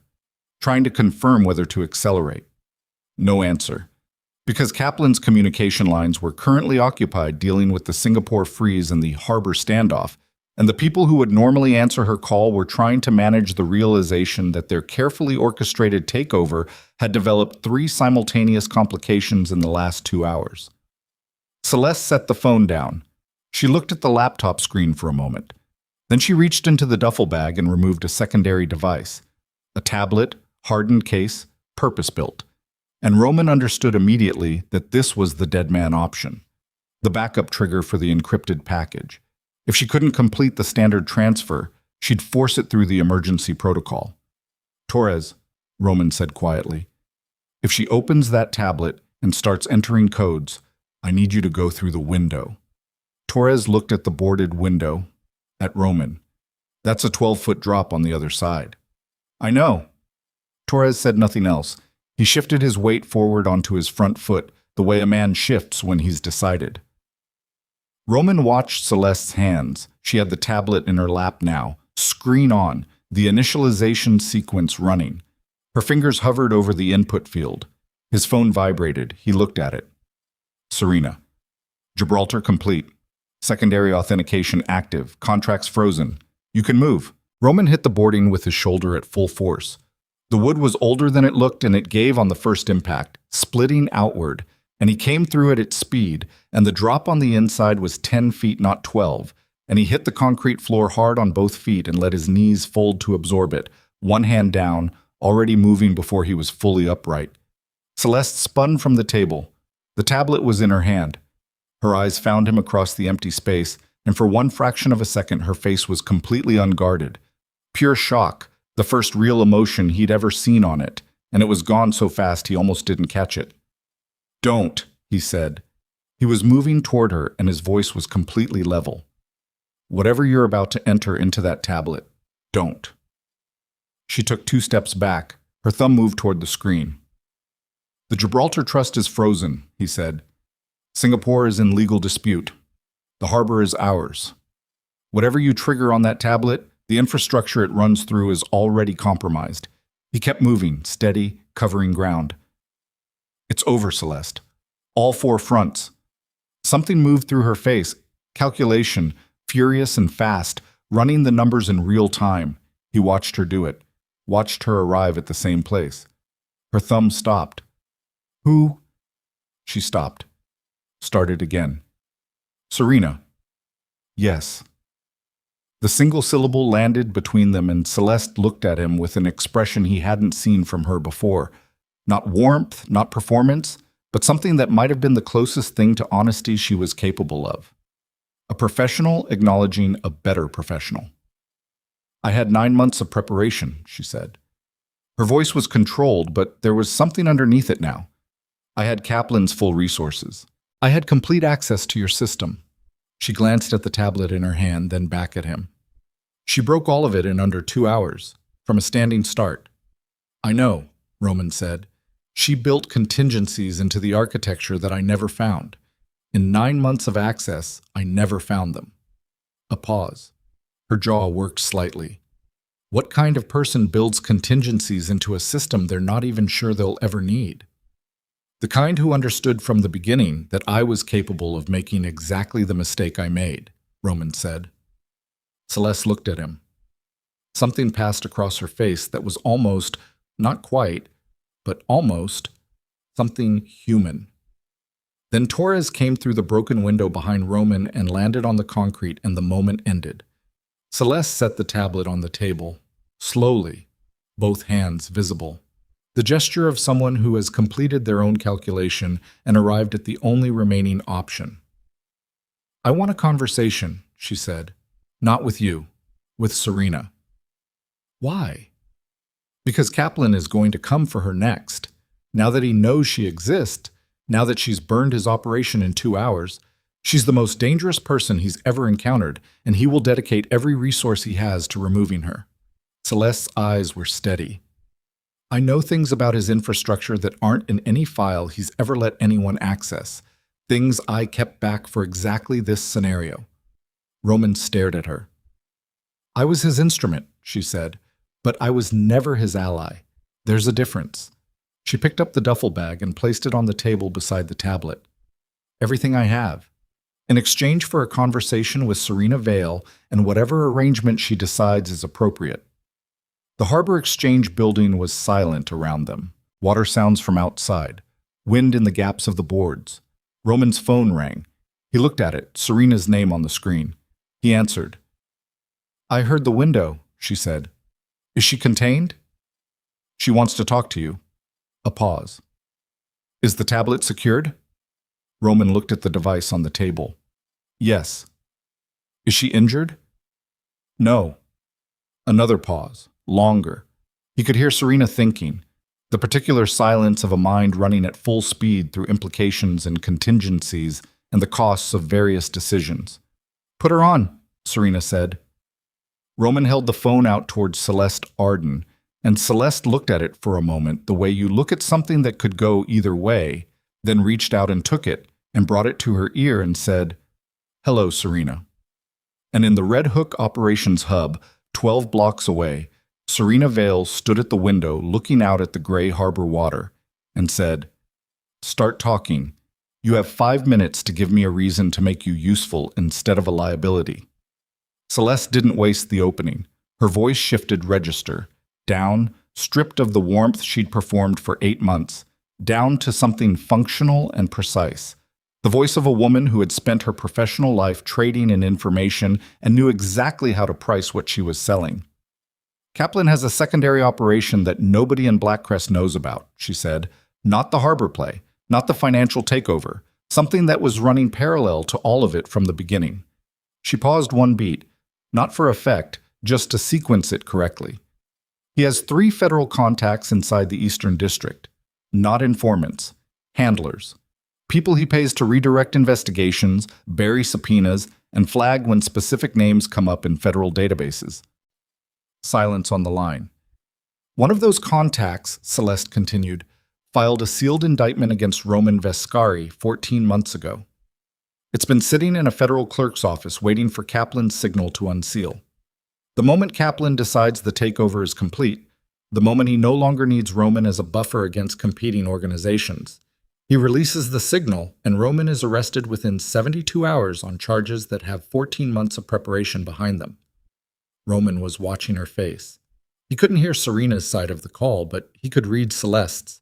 trying to confirm whether to accelerate. No answer. Because Kaplan's communication lines were currently occupied dealing with the Singapore freeze and the harbor standoff, and the people who would normally answer her call were trying to manage the realization that their carefully orchestrated takeover had developed 3 simultaneous complications in the last 2 hours. Celeste set the phone down. She looked at the laptop screen for a moment. Then she reached into the duffel bag and removed a secondary device. A tablet, hardened case, purpose-built. And Roman understood immediately that this was the dead man option, the backup trigger for the encrypted package. If she couldn't complete the standard transfer, she'd force it through the emergency protocol. Torres, Roman said quietly, if she opens that tablet and starts entering codes, I need you to go through the window. Torres looked at the boarded window, at Roman. That's a 12-foot drop on the other side. I know. Torres said nothing else. He shifted his weight forward onto his front foot, the way a man shifts when he's decided. Roman watched Celeste's hands. She had the tablet in her lap now, screen on, the initialization sequence running. Her fingers hovered over the input field. His phone vibrated. He looked at it. Serena. Gibraltar complete. Secondary authentication active. Contracts frozen. You can move. Roman hit the boarding with his shoulder at full force. The wood was older than it looked, and it gave on the first impact, splitting outward, and he came through at its speed, and the drop on the inside was 10 feet, not 12, and he hit the concrete floor hard on both feet and let his knees fold to absorb it, one hand down, already moving before he was fully upright. Celeste spun from the table. The tablet was in her hand. Her eyes found him across the empty space, and for one fraction of a second her face was completely unguarded. Pure shock, the first real emotion he'd ever seen on it, and it was gone so fast he almost didn't catch it. Don't, he said. He was moving toward her, and his voice was completely level. Whatever you're about to enter into that tablet, don't. She took 2 steps back. Her thumb moved toward the screen. The Gibraltar Trust is frozen, he said. Singapore is in legal dispute. The harbor is ours. Whatever you trigger on that tablet, the infrastructure it runs through is already compromised. He kept moving, steady, covering ground. It's over, Celeste. All 4 fronts. Something moved through her face. Calculation, furious and fast, running the numbers in real time. He watched her do it, watched her arrive at the same place. Her thumb stopped. Who? She stopped. Started again. Serena. Yes. The single syllable landed between them, and Celeste looked at him with an expression he hadn't seen from her before. Not warmth, not performance, but something that might have been the closest thing to honesty she was capable of. A professional acknowledging a better professional. I had 9 months of preparation, she said. Her voice was controlled, but there was something underneath it now. I had Kaplan's full resources. I had complete access to your system. She glanced at the tablet in her hand, then back at him. She broke all of it in under 2 hours, from a standing start. I know, Roman said. She built contingencies into the architecture that I never found. In 9 months of access, I never found them. A pause. Her jaw worked slightly. What kind of person builds contingencies into a system they're not even sure they'll ever need? The kind who understood from the beginning that I was capable of making exactly the mistake I made, Roman said. Celeste looked at him. Something passed across her face that was almost, not quite, but almost, something human. Then Torres came through the broken window behind Roman and landed on the concrete, and the moment ended. Celeste set the tablet on the table, slowly, both hands visible. The gesture of someone who has completed their own calculation and arrived at the only remaining option. I want a conversation, she said. Not with you, with Serena. Why? Because Kaplan is going to come for her next. Now that he knows she exists, now that she's burned his operation in 2 hours, she's the most dangerous person he's ever encountered, and he will dedicate every resource he has to removing her. Celeste's eyes were steady. I know things about his infrastructure that aren't in any file he's ever let anyone access, things I kept back for exactly this scenario. Roman stared at her. I was his instrument, she said, but I was never his ally. There's a difference. She picked up the duffel bag and placed it on the table beside the tablet. Everything I have. In exchange for a conversation with Serena Vale and whatever arrangement she decides is appropriate. The Harbor Exchange building was silent around them. Water sounds from outside. Wind in the gaps of the boards. Roman's phone rang. He looked at it, Serena's name on the screen. He answered. I heard the window, she said. Is she contained? She wants to talk to you. A pause. Is the tablet secured? Roman looked at the device on the table. Yes. Is she injured? No. Another pause. Longer. He could hear Serena thinking, the particular silence of a mind running at full speed through implications and contingencies and the costs of various decisions. Put her on, Serena said. Roman held the phone out towards Celeste Arden, and Celeste looked at it for a moment the way you look at something that could go either way, then reached out and took it and brought it to her ear and said, "Hello, Serena." And in the Red Hook Operations Hub, 12 blocks away, Serena Vale stood at the window looking out at the gray harbor water and said, "Start talking. You have 5 minutes to give me a reason to make you useful instead of a liability." Celeste didn't waste the opening. Her voice shifted register, down, stripped of the warmth she'd performed for 8 months, down to something functional and precise. The voice of a woman who had spent her professional life trading in information and knew exactly how to price what she was selling. "Kaplan has a secondary operation that nobody in Blackcrest knows about," she said. "Not the harbor play, not the financial takeover, something that was running parallel to all of it from the beginning." She paused one beat, not for effect, just to sequence it correctly. "He has 3 federal contacts inside the Eastern District, not informants, handlers. People he pays to redirect investigations, bury subpoenas, and flag when specific names come up in federal databases." Silence on the line. "One of those contacts," Celeste continued, "filed a sealed indictment against Roman Vescari 14 months ago. It's been sitting in a federal clerk's office waiting for Kaplan's signal to unseal. The moment Kaplan decides the takeover is complete, the moment he no longer needs Roman as a buffer against competing organizations, he releases the signal, and Roman is arrested within 72 hours on charges that have 14 months of preparation behind them." Roman was watching her face. He couldn't hear Serena's side of the call, but he could read Celeste's,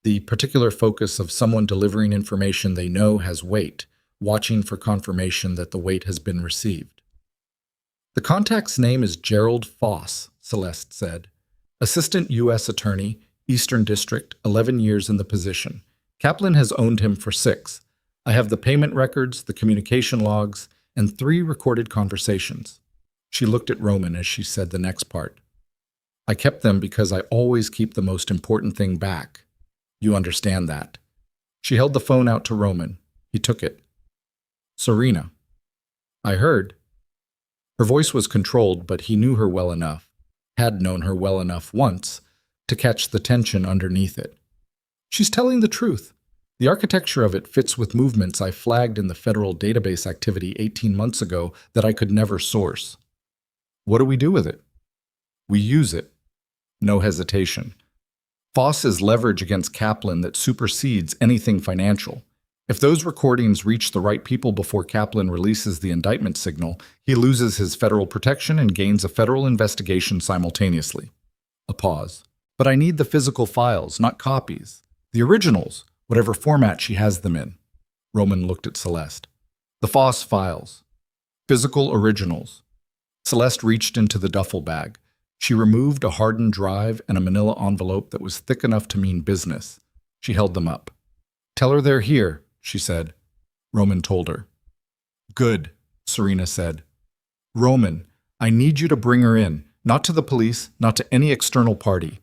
the particular focus of someone delivering information they know has weight, watching for confirmation that the weight has been received. "The contact's name is Gerald Foss," Celeste said. "Assistant U.S. Attorney, Eastern District, 11 years in the position. Kaplan has owned him for 6. I have the payment records, the communication logs, and 3 recorded conversations." She looked at Roman as she said the next part. "I kept them because I always keep the most important thing back. You understand that." She held the phone out to Roman. He took it. "Serena." "I heard." Her voice was controlled, but he knew her well enough, had known her well enough once, to catch the tension underneath it. "She's telling the truth. The architecture of it fits with movements I flagged in the federal database activity 18 months ago that I could never source." "What do we do with it?" "We use it." No hesitation. "Foss is leverage against Kaplan that supersedes anything financial. If those recordings reach the right people before Kaplan releases the indictment signal, he loses his federal protection and gains a federal investigation simultaneously." A pause. "But I need the physical files, not copies. The originals, whatever format she has them in." Roman looked at Celeste. "The Foss files. Physical originals." Celeste reached into the duffel bag. She removed a hardened drive and a manila envelope that was thick enough to mean business. She held them up. "Tell her they're here," she said. Roman told her. "Good," Serena said. "Roman, I need you to bring her in, not to the police, not to any external party.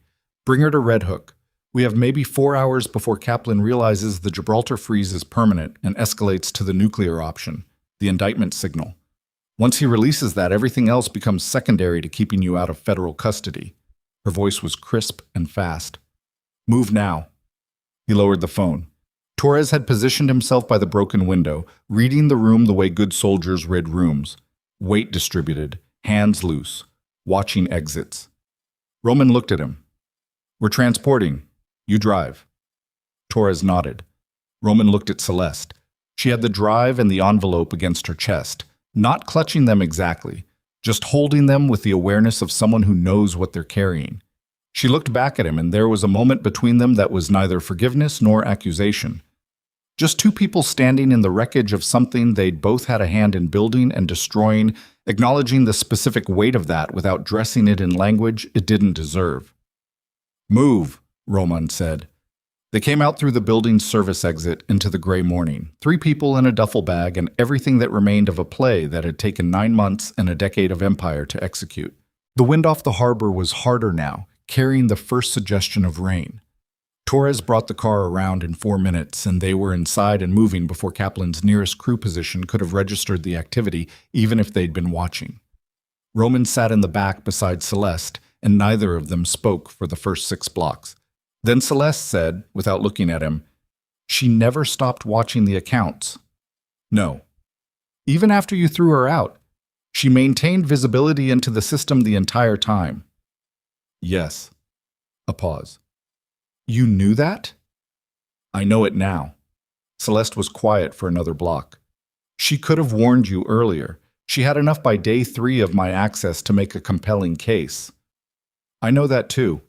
Bring her to Red Hook. We have maybe 4 hours before Kaplan realizes the Gibraltar freeze is permanent and escalates to the nuclear option, the indictment signal. Once he releases that, everything else becomes secondary to keeping you out of federal custody." Her voice was crisp and fast. "Move now." He lowered the phone. Torres had positioned himself by the broken window, reading the room the way good soldiers read rooms. Weight distributed, hands loose, watching exits. Roman looked at him. "We're transporting. You drive." Torres nodded. Roman looked at Celeste. She had the drive and the envelope against her chest, not clutching them exactly, just holding them with the awareness of someone who knows what they're carrying. She looked back at him, and there was a moment between them that was neither forgiveness nor accusation. Just 2 people standing in the wreckage of something they'd both had a hand in building and destroying, acknowledging the specific weight of that without dressing it in language it didn't deserve. "Move," Roman said. They came out through the building's service exit into the gray morning, 3 people in a duffel bag and everything that remained of a play that had taken 9 months and a decade of empire to execute. The wind off the harbor was harder now, carrying the first suggestion of rain. Torres brought the car around in 4 minutes, and they were inside and moving before Kaplan's nearest crew position could have registered the activity, even if they'd been watching. Roman sat in the back beside Celeste, and neither of them spoke for the first 6 blocks. Then Celeste said, without looking at him, "She never stopped watching the accounts." "No. Even after you threw her out, she maintained visibility into the system the entire time." "Yes." A pause. "You knew that?" "I know it now." Celeste was quiet for another block. "She could have warned you earlier. She had enough by day 3 of my access to make a compelling case." "I know that too."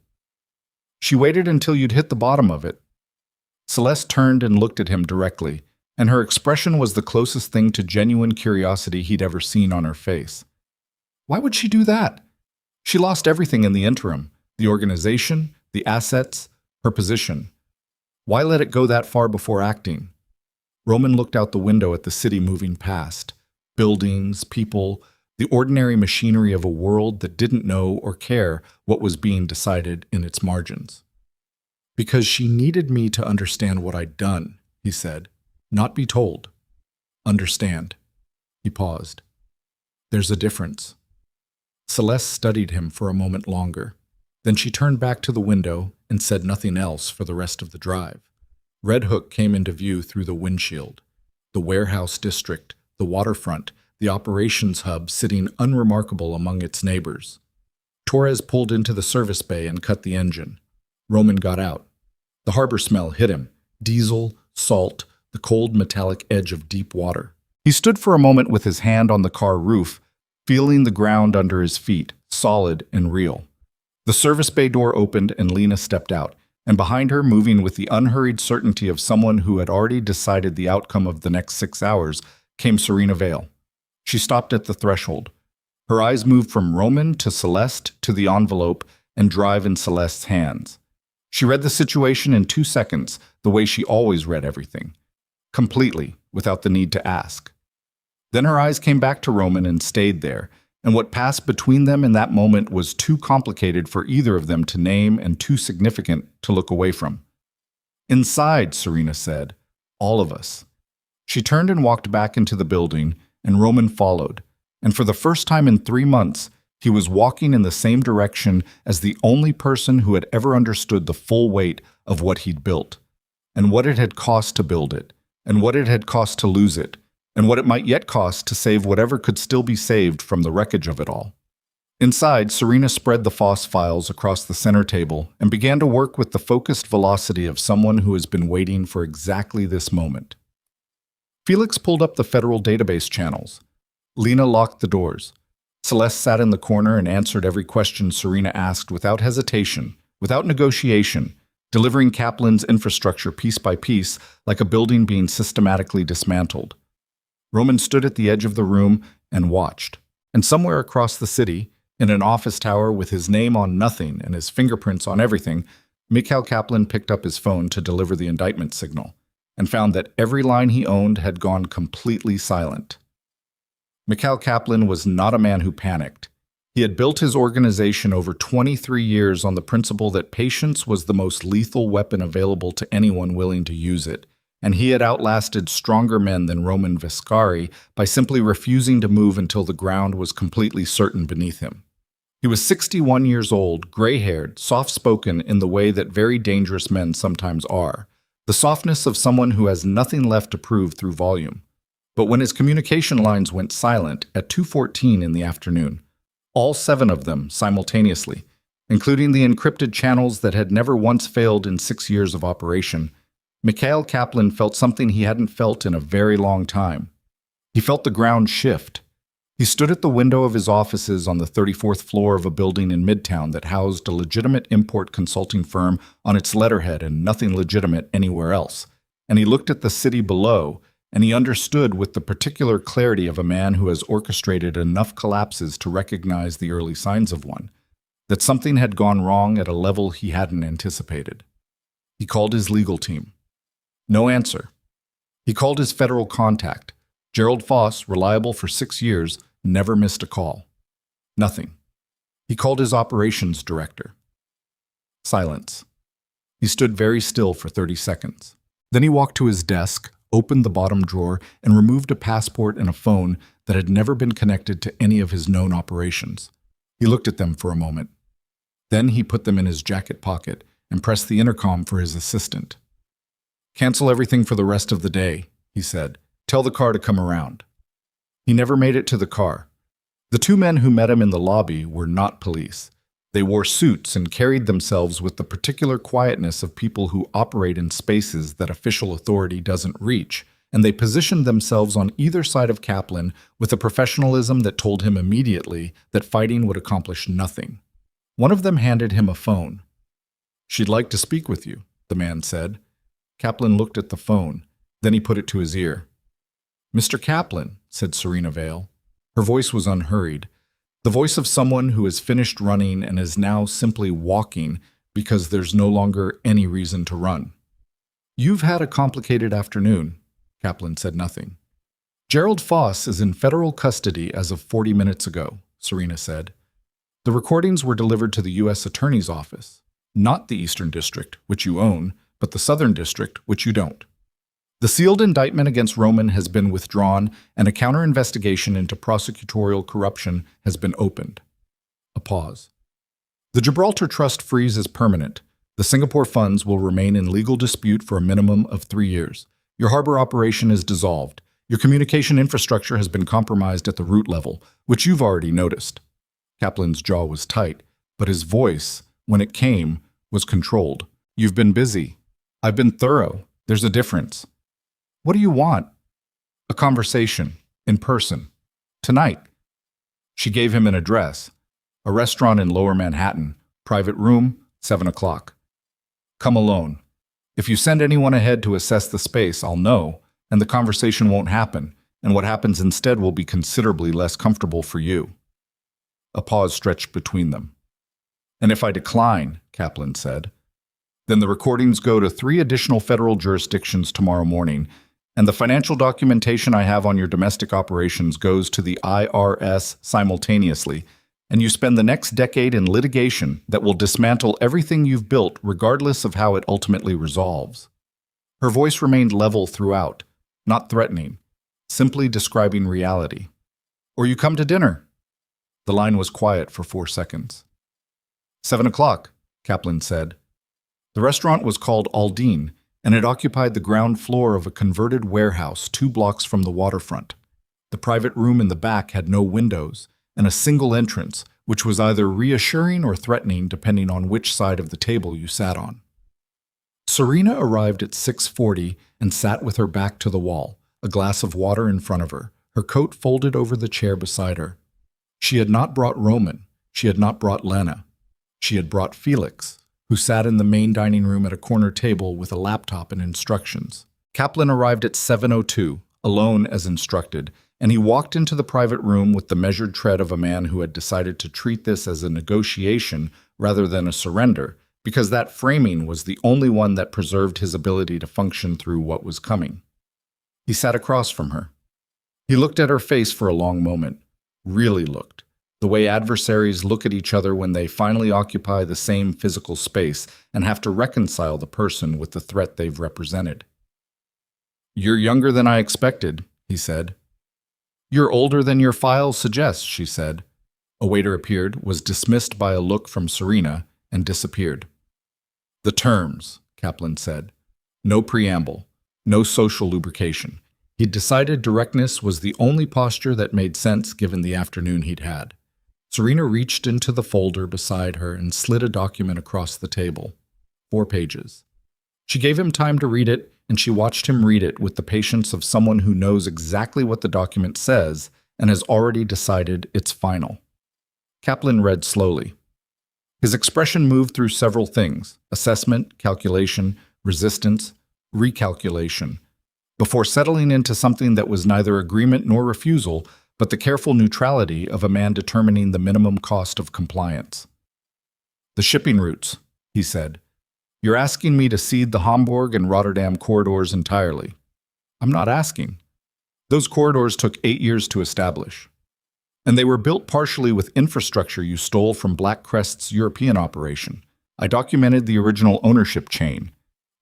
"She waited until you'd hit the bottom of it." Celeste turned and looked at him directly, and her expression was the closest thing to genuine curiosity he'd ever seen on her face. "Why would she do that? She lost everything in the interim, the organization, the assets, her position. Why let it go that far before acting?" Roman looked out the window at the city moving past. Buildings, people, the ordinary machinery of a world that didn't know or care what was being decided in its margins. "Because she needed me to understand what I'd done," he said. "Not be told. Understand." He paused. "There's a difference." Celeste studied him for a moment longer. Then she turned back to the window and said nothing else for the rest of the drive. Red Hook came into view through the windshield. The warehouse district, the waterfront, the operations hub sitting unremarkable among its neighbors. Torres pulled into the service bay and cut the engine. Roman got out. The harbor smell hit him. Diesel, salt, the cold metallic edge of deep water. He stood for a moment with his hand on the car roof, feeling the ground under his feet, solid and real. The service bay door opened and Lena stepped out, and behind her, moving with the unhurried certainty of someone who had already decided the outcome of the next 6 hours, came Serena Vale. She stopped at the threshold. Her eyes moved from Roman to Celeste to the envelope and drive in Celeste's hands. She read the situation in 2 seconds, the way she always read everything. Completely, without the need to ask. Then her eyes came back to Roman and stayed there, and what passed between them in that moment was too complicated for either of them to name and too significant to look away from. "Inside," Serena said. "All of us." She turned and walked back into the building, and Roman followed. And for the first time in 3 months, he was walking in the same direction as the only person who had ever understood the full weight of what he'd built, and what it had cost to build it, and what it had cost to lose it, and what it might yet cost to save whatever could still be saved from the wreckage of it all. Inside, Serena spread the FOSS files across the center table and began to work with the focused velocity of someone who has been waiting for exactly this moment. Felix pulled up the federal database channels. Lena locked the doors. Celeste sat in the corner and answered every question Serena asked without hesitation, without negotiation, delivering Kaplan's infrastructure piece by piece like a building being systematically dismantled. Roman stood at the edge of the room and watched. And somewhere across the city, in an office tower with his name on nothing and his fingerprints on everything, Mikhail Kaplan picked up his phone to deliver the indictment signal and found that every line he owned had gone completely silent. Mikhail Kaplan was not a man who panicked. He had built his organization over 23 years on the principle that patience was the most lethal weapon available to anyone willing to use it, and he had outlasted stronger men than Roman Viscari by simply refusing to move until the ground was completely certain beneath him. He was 61 years old, gray-haired, soft-spoken in the way that very dangerous men sometimes are, the softness of someone who has nothing left to prove through volume. But when his communication lines went silent at 2:14 in the afternoon, all 7 of them simultaneously, including the encrypted channels that had never once failed in 6 years of operation, Mikhail Kaplan felt something he hadn't felt in a very long time. He felt the ground shift. He stood at the window of his offices on the 34th floor of a building in Midtown that housed a legitimate import consulting firm on its letterhead and nothing legitimate anywhere else, and he looked at the city below, and he understood with the particular clarity of a man who has orchestrated enough collapses to recognize the early signs of one, that something had gone wrong at a level he hadn't anticipated. He called his legal team. No answer. He called his federal contact. Gerald Foss, reliable for 6 years, never missed a call. Nothing. He called his operations director. Silence. He stood very still for 30 seconds. Then he walked to his desk, opened the bottom drawer, and removed a passport and a phone that had never been connected to any of his known operations. He looked at them for a moment. Then he put them in his jacket pocket and pressed the intercom for his assistant. "Cancel everything for the rest of the day," he said. "Tell the car to come around." He never made it to the car. The two men who met him in the lobby were not police. They wore suits and carried themselves with the particular quietness of people who operate in spaces that official authority doesn't reach, and they positioned themselves on either side of Kaplan with a professionalism that told him immediately that fighting would accomplish nothing. One of them handed him a phone. "She'd like to speak with you," the man said. Kaplan looked at the phone. Then he put it to his ear. "Mr. Kaplan," said Serena Vale. Her voice was unhurried, the voice of someone who has finished running and is now simply walking because there's no longer any reason to run. "You've had a complicated afternoon." Kaplan said nothing. "Gerald Foss is in federal custody as of 40 minutes ago," Serena said. "The recordings were delivered to the U.S. Attorney's Office, not the Eastern District, which you own, but the Southern District, which you don't. The sealed indictment against Roman has been withdrawn, and a counter-investigation into prosecutorial corruption has been opened." A pause. "The Gibraltar Trust freeze is permanent. The Singapore funds will remain in legal dispute for a minimum of 3 years. Your harbor operation is dissolved. Your communication infrastructure has been compromised at the root level, which you've already noticed." Kaplan's jaw was tight, but his voice, when it came, was controlled. "You've been busy. I've been thorough. There's a difference. What do you want?" "A conversation. In person. Tonight." She gave him an address. A restaurant in Lower Manhattan. Private room, 7 o'clock. "Come alone. If you send anyone ahead to assess the space, I'll know, and the conversation won't happen, and what happens instead will be considerably less comfortable for you." A pause stretched between them. "And if I decline," Kaplan said, "then the recordings go to 3 additional federal jurisdictions tomorrow morning, and the financial documentation I have on your domestic operations goes to the IRS simultaneously, and you spend the next decade in litigation that will dismantle everything you've built regardless of how it ultimately resolves." Her voice remained level throughout, not threatening, simply describing reality. "Or you come to dinner." The line was quiet for 4 seconds. 7 o'clock, Kaplan said. The restaurant was called Aldine, and it occupied the ground floor of a converted warehouse 2 blocks from the waterfront. The private room in the back had no windows, and a single entrance, which was either reassuring or threatening depending on which side of the table you sat on. Serena arrived at 6:40 and sat with her back to the wall, a glass of water in front of her, her coat folded over the chair beside her. She had not brought Roman. She had not brought Lena. She had brought Felix, who sat in the main dining room at a corner table with a laptop and instructions. Kaplan arrived at 7:02, alone as instructed, and he walked into the private room with the measured tread of a man who had decided to treat this as a negotiation rather than a surrender, because that framing was the only one that preserved his ability to function through what was coming. He sat across from her. He looked at her face for a long moment, really looked, the way adversaries look at each other when they finally occupy the same physical space and have to reconcile the person with the threat they've represented. "You're younger than I expected," he said. "You're older than your file suggests," she said. A waiter appeared, was dismissed by a look from Serena, and disappeared. "The terms," Kaplan said. No preamble, no social lubrication. He'd decided directness was the only posture that made sense given the afternoon he'd had. Serena reached into the folder beside her and slid a document across the table. 4 pages. She gave him time to read it, and she watched him read it with the patience of someone who knows exactly what the document says and has already decided it's final. Kaplan read slowly. His expression moved through several things: assessment, calculation, resistance, recalculation, before settling into something that was neither agreement nor refusal, but the careful neutrality of a man determining the minimum cost of compliance. "The shipping routes," he said. "You're asking me to cede the Hamburg and Rotterdam corridors entirely. I'm not asking. Those corridors took 8 years to establish. And they were built partially with infrastructure you stole from Black Crest's European operation. I documented the original ownership chain."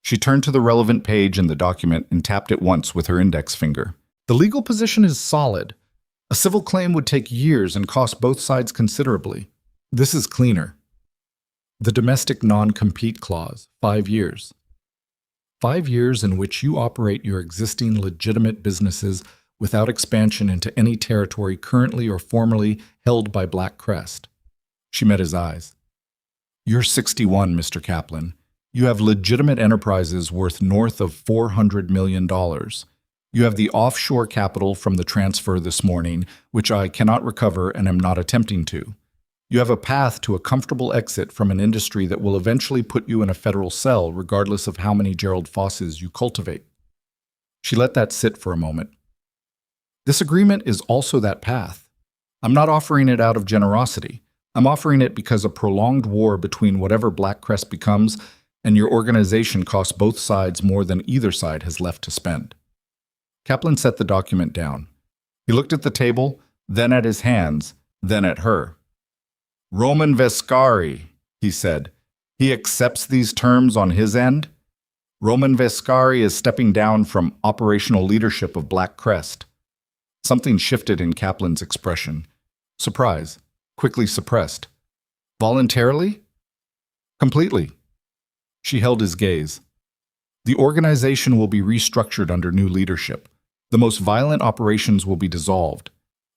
She turned to the relevant page in the document and tapped it once with her index finger. "The legal position is solid. A civil claim would take years and cost both sides considerably. This is cleaner. The domestic non-compete clause, 5 years. 5 years in which you operate your existing legitimate businesses without expansion into any territory currently or formerly held by Black Crest. She met his eyes. You're 61, Mr. Kaplan. You have legitimate enterprises worth north of $400 million. You have the offshore capital from the transfer this morning, which I cannot recover and am not attempting to. You have a path to a comfortable exit from an industry that will eventually put you in a federal cell regardless of how many Gerald Fosses you cultivate. She let that sit for a moment. This agreement is also that path. I'm not offering it out of generosity. I'm offering it because a prolonged war between whatever Black Crest becomes and your organization costs both sides more than either side has left to spend. Kaplan set the document down. He looked at the table, then at his hands, then at her. Roman Vescari, he said. He accepts these terms on his end? Roman Vescari is stepping down from operational leadership of Black Crest. Something shifted in Kaplan's expression. Surprise, quickly suppressed. Voluntarily? Completely. She held his gaze. The organization will be restructured under new leadership. The most violent operations will be dissolved.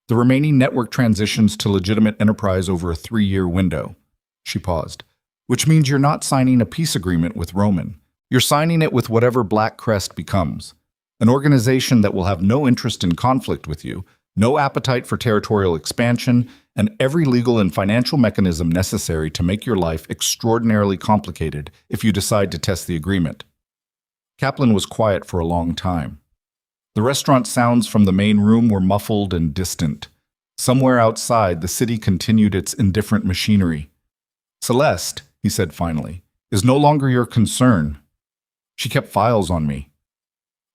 The remaining network transitions to legitimate enterprise over a 3-year window. She paused. Which means you're not signing a peace agreement with Roman. You're signing it with whatever Black Crest becomes. An organization that will have no interest in conflict with you, no appetite for territorial expansion, and every legal and financial mechanism necessary to make your life extraordinarily complicated if you decide to test the agreement. Kaplan was quiet for a long time. The restaurant sounds from the main room were muffled and distant. Somewhere outside, the city continued its indifferent machinery. Celeste, he said finally, is no longer your concern. She kept files on me.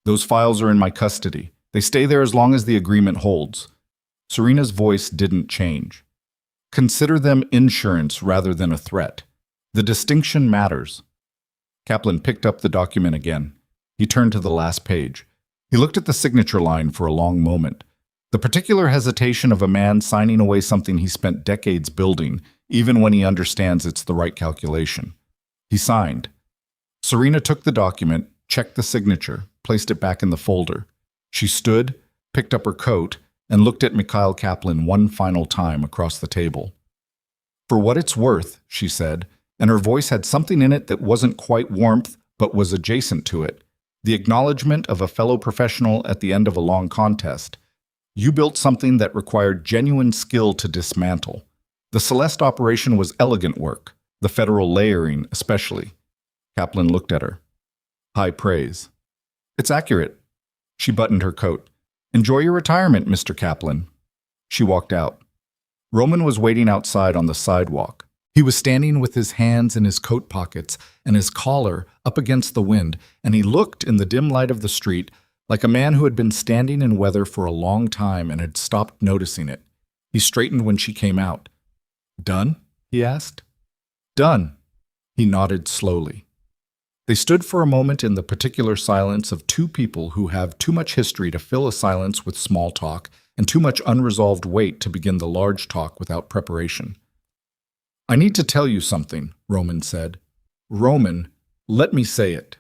Those files are in my custody. They stay there as long as the agreement holds. Serena's voice didn't change. Consider them insurance rather than a threat. The distinction matters. Kaplan picked up the document again. He turned to the last page. He looked at the signature line for a long moment. The particular hesitation of a man signing away something he spent decades building, even when he understands it's the right calculation. He signed. Serena took the document, checked the signature, placed it back in the folder. She stood, picked up her coat, and looked at Mikhail Kaplan one final time across the table. For what it's worth, she said, and her voice had something in it that wasn't quite warmth, but was adjacent to it. The acknowledgement of a fellow professional at the end of a long contest. You built something that required genuine skill to dismantle. The Celeste operation was elegant work, the federal layering especially. Kaplan looked at her. High praise. It's accurate. She buttoned her coat. Enjoy your retirement, Mr. Kaplan. She walked out. Roman was waiting outside on the sidewalk. He was standing with his hands in his coat pockets and his collar up against the wind, and he looked in the dim light of the street like a man who had been standing in weather for a long time and had stopped noticing it. He straightened when she came out. Done? He asked. Done. He nodded slowly. They stood for a moment in the particular silence of two people who have too much history to fill a silence with small talk and too much unresolved weight to begin the large talk without preparation. I need to tell you something, Roman said. Roman, let me say it.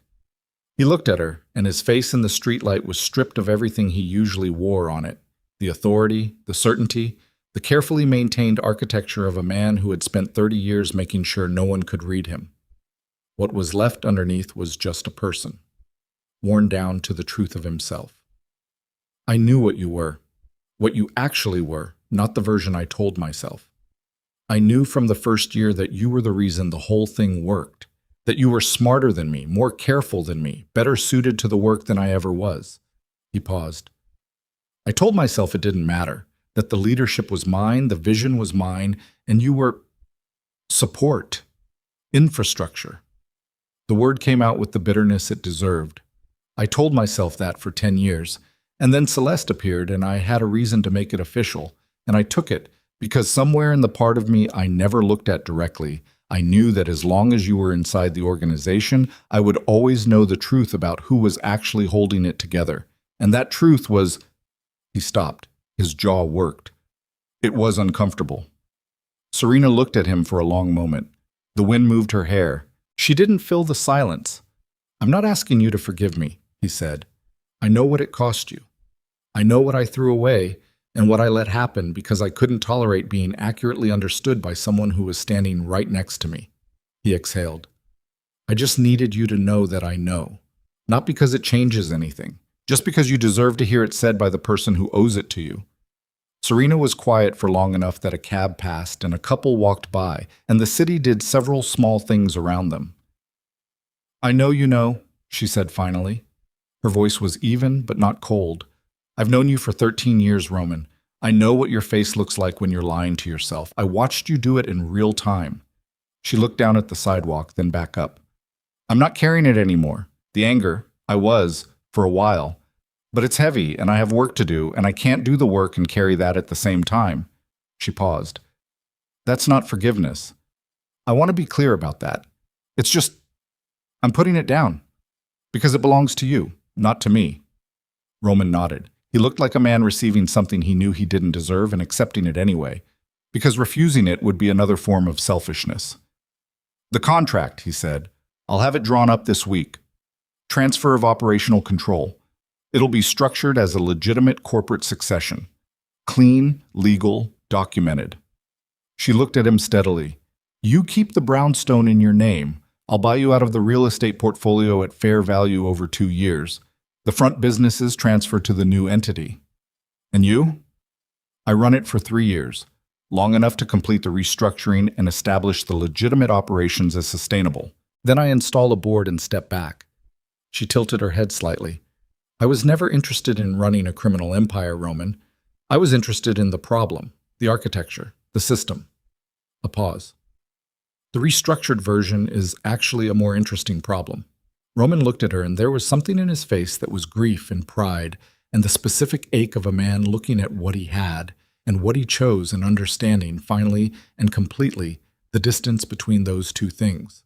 He looked at her, and his face in the streetlight was stripped of everything he usually wore on it, the authority, the certainty, the carefully maintained architecture of a man who had spent 30 years making sure no one could read him. What was left underneath was just a person, worn down to the truth of himself. I knew what you were, what you actually were, not the version I told myself. I knew from the first year that you were the reason the whole thing worked, that you were smarter than me, more careful than me, better suited to the work than I ever was. He paused. I told myself it didn't matter, that the leadership was mine, the vision was mine, and you were support, infrastructure. The word came out with the bitterness it deserved. I told myself that for 10 years, and then Celeste appeared and I had a reason to make it official, and I took it because somewhere in the part of me I never looked at directly, I knew that as long as you were inside the organization, I would always know the truth about who was actually holding it together. And that truth was... He stopped. His jaw worked. It was uncomfortable. Serena looked at him for a long moment. The wind moved her hair. She didn't fill the silence. "I'm not asking you to forgive me," he said. "I know what it cost you. I know what I threw away and what I let happen because I couldn't tolerate being accurately understood by someone who was standing right next to me." He exhaled. "I just needed you to know that I know. Not because it changes anything, just because you deserve to hear it said by the person who owes it to you." Serena was quiet for long enough that a cab passed and a couple walked by, and the city did several small things around them. "I know you know," she said finally. Her voice was even but not cold. "I've known you for 13 years, Roman. I know what your face looks like when you're lying to yourself. I watched you do it in real time." She looked down at the sidewalk, then back up. "I'm not carrying it anymore. The anger, I was, for a while. But it's heavy, and I have work to do, and I can't do the work and carry that at the same time." She paused. "That's not forgiveness. I want to be clear about that. It's just, I'm putting it down. Because it belongs to you, not to me." Roman nodded. He looked like a man receiving something he knew he didn't deserve and accepting it anyway, because refusing it would be another form of selfishness. "The contract," he said. "I'll have it drawn up this week. Transfer of operational control. It'll be structured as a legitimate corporate succession. Clean, legal, documented." She looked at him steadily. "You keep the brownstone in your name. I'll buy you out of the real estate portfolio at fair value over 2 years. The front businesses transfer to the new entity. And you? I run it for 3 years, long enough to complete the restructuring and establish the legitimate operations as sustainable. Then I install a board and step back." She tilted her head slightly. "I was never interested in running a criminal empire, Roman. I was interested in the problem, the architecture, the system." A pause. "The restructured version is actually a more interesting problem." Roman looked at her, and there was something in his face that was grief and pride, and the specific ache of a man looking at what he had, and what he chose and understanding, finally and completely, the distance between those two things.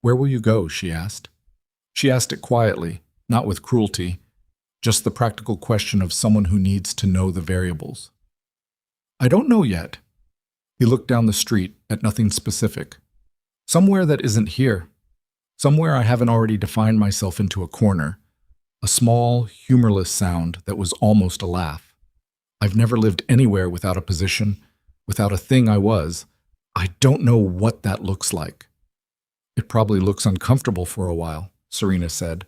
"Where will you go?" she asked. She asked it quietly, not with cruelty, just the practical question of someone who needs to know the variables. "I don't know yet." He looked down the street at nothing specific. "Somewhere that isn't here. Somewhere I haven't already defined myself into a corner. A small, humorless sound that was almost a laugh. I've never lived anywhere without a position, without a thing I was. I don't know what that looks like." "It probably looks uncomfortable for a while," Serena said.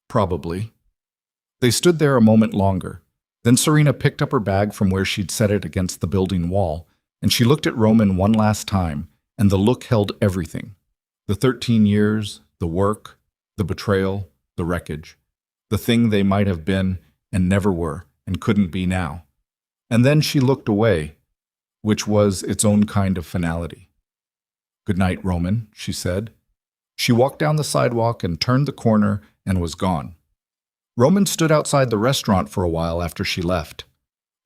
"Probably." They stood there a moment longer. Then Serena picked up her bag from where she'd set it against the building wall, and she looked at Roman one last time, and the look held everything. The 13 years, the work, the betrayal, the wreckage. The thing they might have been and never were and couldn't be now. And then she looked away, which was its own kind of finality. "Good night, Roman," she said. She walked down the sidewalk and turned the corner and was gone. Roman stood outside the restaurant for a while after she left.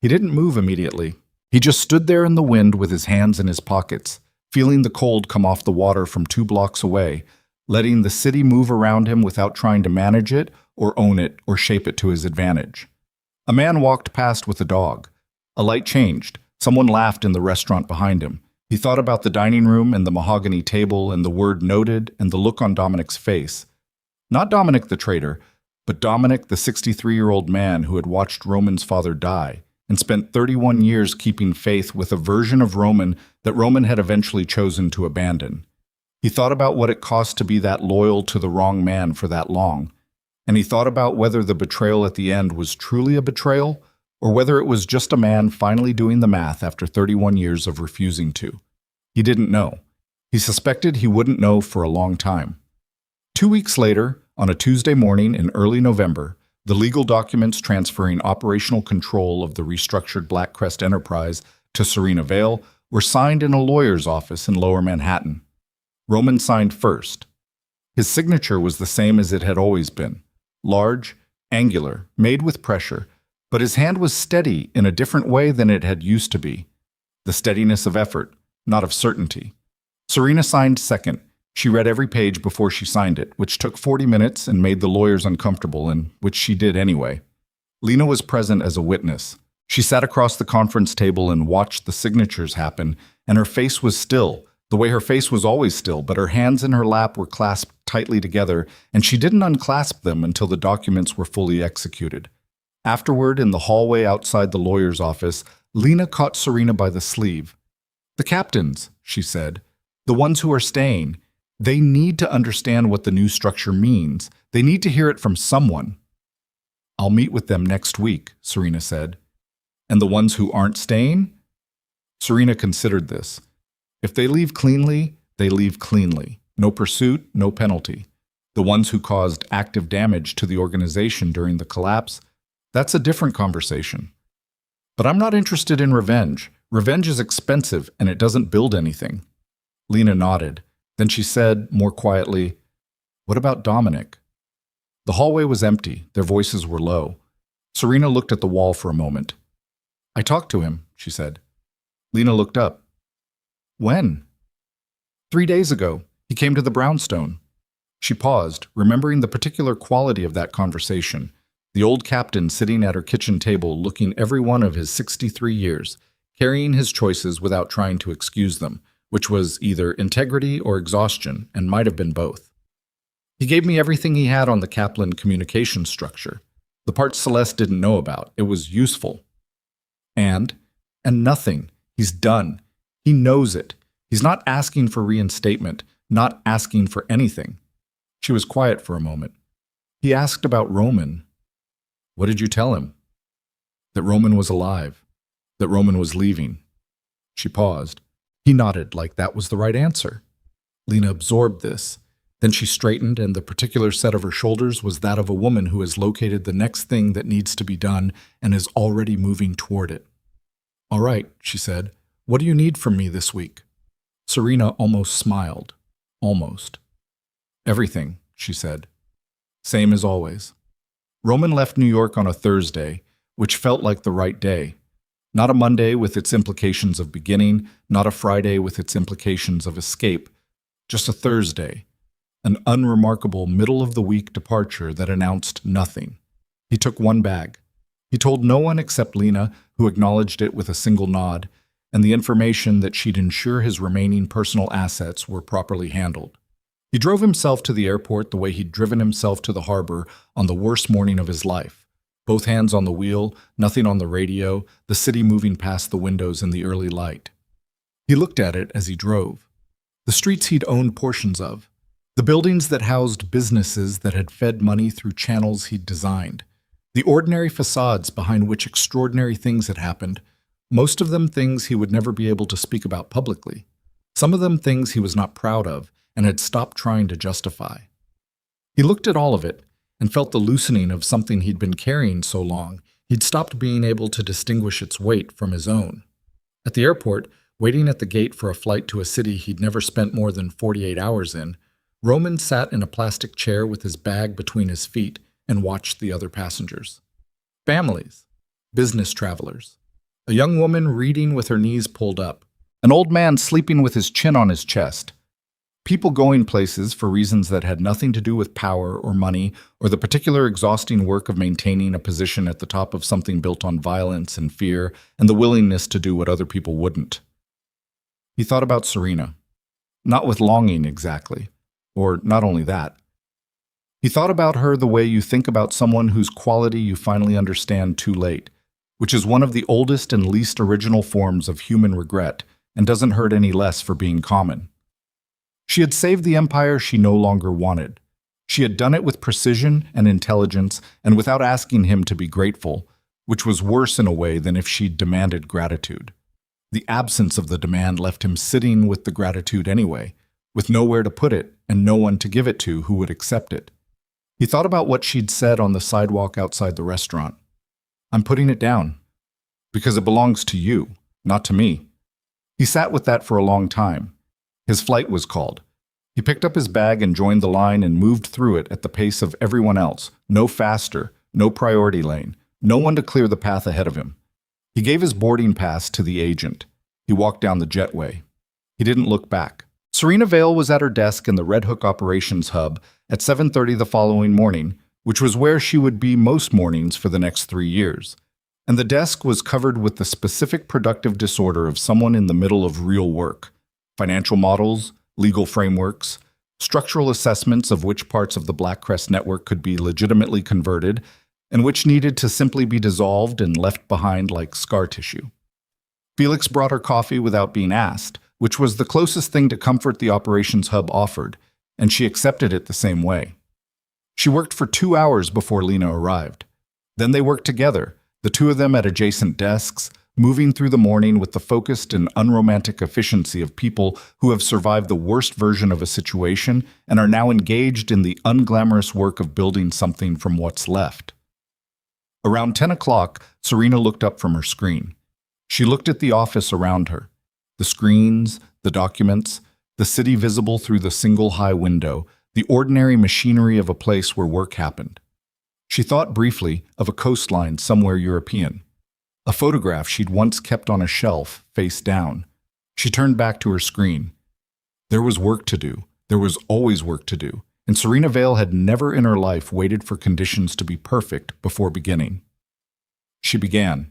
He didn't move immediately. He just stood there in the wind with his hands in his pockets, feeling the cold come off the water from 2 blocks away, letting the city move around him without trying to manage it or own it or shape it to his advantage. A man walked past with a dog. A light changed. Someone laughed in the restaurant behind him. He thought about the dining room and the mahogany table and the word noted and the look on Dominic's face. Not Dominic the traitor, but Dominic the 63-year-old man who had watched Roman's father die and spent 31 years keeping faith with a version of Roman that Roman had eventually chosen to abandon. He thought about what it cost to be that loyal to the wrong man for that long, and he thought about whether the betrayal at the end was truly a betrayal or whether it was just a man finally doing the math after 31 years of refusing to. He didn't know. He suspected he wouldn't know for a long time. 2 weeks later, on a Tuesday morning in early November, the legal documents transferring operational control of the restructured Blackcrest enterprise to Serena Vale were signed in a lawyer's office in Lower Manhattan. Roman signed first. His signature was the same as it had always been, large, angular, made with pressure, but his hand was steady in a different way than it had used to be. The steadiness of effort, not of certainty. Serena signed second. She read every page before she signed it, which took 40 minutes and made the lawyers uncomfortable, and which she did anyway. Lena was present as a witness. She sat across the conference table and watched the signatures happen, and her face was still, the way her face was always still, but her hands in her lap were clasped tightly together, and she didn't unclasp them until the documents were fully executed. Afterward, in the hallway outside the lawyer's office, Lena caught Serena by the sleeve. "The captains," she said, "the ones who are staying, they need to understand what the new structure means. They need to hear it from someone." "I'll meet with them next week," Serena said. "And the ones who aren't staying?" Serena considered this. If they leave cleanly, they leave cleanly. No pursuit, no penalty. The ones who caused active damage to the organization during the collapse, that's a different conversation. "But I'm not interested in revenge. Revenge is expensive and it doesn't build anything." Lena nodded. Then she said, more quietly, "What about Dominic?" The hallway was empty. Their voices were low. Serena looked at the wall for a moment. "I talked to him," she said. Lena looked up. "When?" "3 days ago. He came to the brownstone." She paused, remembering the particular quality of that conversation. The old captain sitting at her kitchen table, looking every one of his 63 years, carrying his choices without trying to excuse them, which was either integrity or exhaustion, and might have been both. "He gave me everything he had on the Kaplan communication structure. The part Celeste didn't know about. It was useful. And nothing. He's done. He knows it. He's not asking for reinstatement, not asking for anything." She was quiet for a moment. "He asked about Roman." "What did you tell him?" "That Roman was alive. That Roman was leaving." She paused. He nodded like that was the right answer. Lena absorbed this. Then she straightened, and the particular set of her shoulders was that of a woman who has located the next thing that needs to be done and is already moving toward it. "All right," she said. "What do you need from me this week?" Serena almost smiled. Almost. "Everything," she said. "Same as always." Roman left New York on a Thursday, which felt like the right day. Not a Monday with its implications of beginning, not a Friday with its implications of escape. Just a Thursday. An unremarkable middle-of-the-week departure that announced nothing. He took one bag. He told no one except Lena, who acknowledged it with a single nod, and the information that she'd ensure his remaining personal assets were properly handled. He drove himself to the airport the way he'd driven himself to the harbor on the worst morning of his life. Both hands on the wheel, nothing on the radio, the city moving past the windows in the early light. He looked at it as he drove. The streets he'd owned portions of. The buildings that housed businesses that had fed money through channels he'd designed. The ordinary facades behind which extraordinary things had happened. Most of them things he would never be able to speak about publicly. Some of them things he was not proud of and had stopped trying to justify. He looked at all of it and felt the loosening of something he'd been carrying so long, he'd stopped being able to distinguish its weight from his own. At the airport, waiting at the gate for a flight to a city he'd never spent more than 48 hours in, Roman sat in a plastic chair with his bag between his feet and watched the other passengers. Families, business travelers. A young woman reading with her knees pulled up. An old man sleeping with his chin on his chest. People going places for reasons that had nothing to do with power or money or the particular exhausting work of maintaining a position at the top of something built on violence and fear and the willingness to do what other people wouldn't. He thought about Serena. Not with longing exactly. Or not only that. He thought about her the way you think about someone whose quality you finally understand too late, which is one of the oldest and least original forms of human regret and doesn't hurt any less for being common. She had saved the empire she no longer wanted. She had done it with precision and intelligence and without asking him to be grateful, which was worse in a way than if she'd demanded gratitude. The absence of the demand left him sitting with the gratitude anyway, with nowhere to put it and no one to give it to who would accept it. He thought about what she'd said on the sidewalk outside the restaurant. "I'm putting it down. Because it belongs to you, not to me." He sat with that for a long time. His flight was called. He picked up his bag and joined the line and moved through it at the pace of everyone else, no faster, no priority lane, no one to clear the path ahead of him. He gave his boarding pass to the agent. He walked down the jetway. He didn't look back. Serena Vale was at her desk in the Red Hook Operations Hub at 7:30 the following morning, which was where she would be most mornings for the next 3 years. and the desk was covered with the specific productive disorder of someone in the middle of real work: financial models, legal frameworks, structural assessments of which parts of the Black Crest network could be legitimately converted and which needed to simply be dissolved and left behind like scar tissue. Felix brought her coffee without being asked, which was the closest thing to comfort the operations hub offered, and she accepted it the same way. She worked for 2 hours before Lena arrived. Then they worked together, the two of them at adjacent desks, moving through the morning with the focused and unromantic efficiency of people who have survived the worst version of a situation and are now engaged in the unglamorous work of building something from what's left. Around 10 o'clock, Serena looked up from her screen. She looked at the office around her. The screens, the documents, the city visible through the single high window, the ordinary machinery of a place where work happened. She thought briefly of a coastline somewhere European, a photograph she'd once kept on a shelf, face down. She turned back to her screen. There was work to do. There was always work to do, and Serena Vale had never in her life waited for conditions to be perfect before beginning. She began.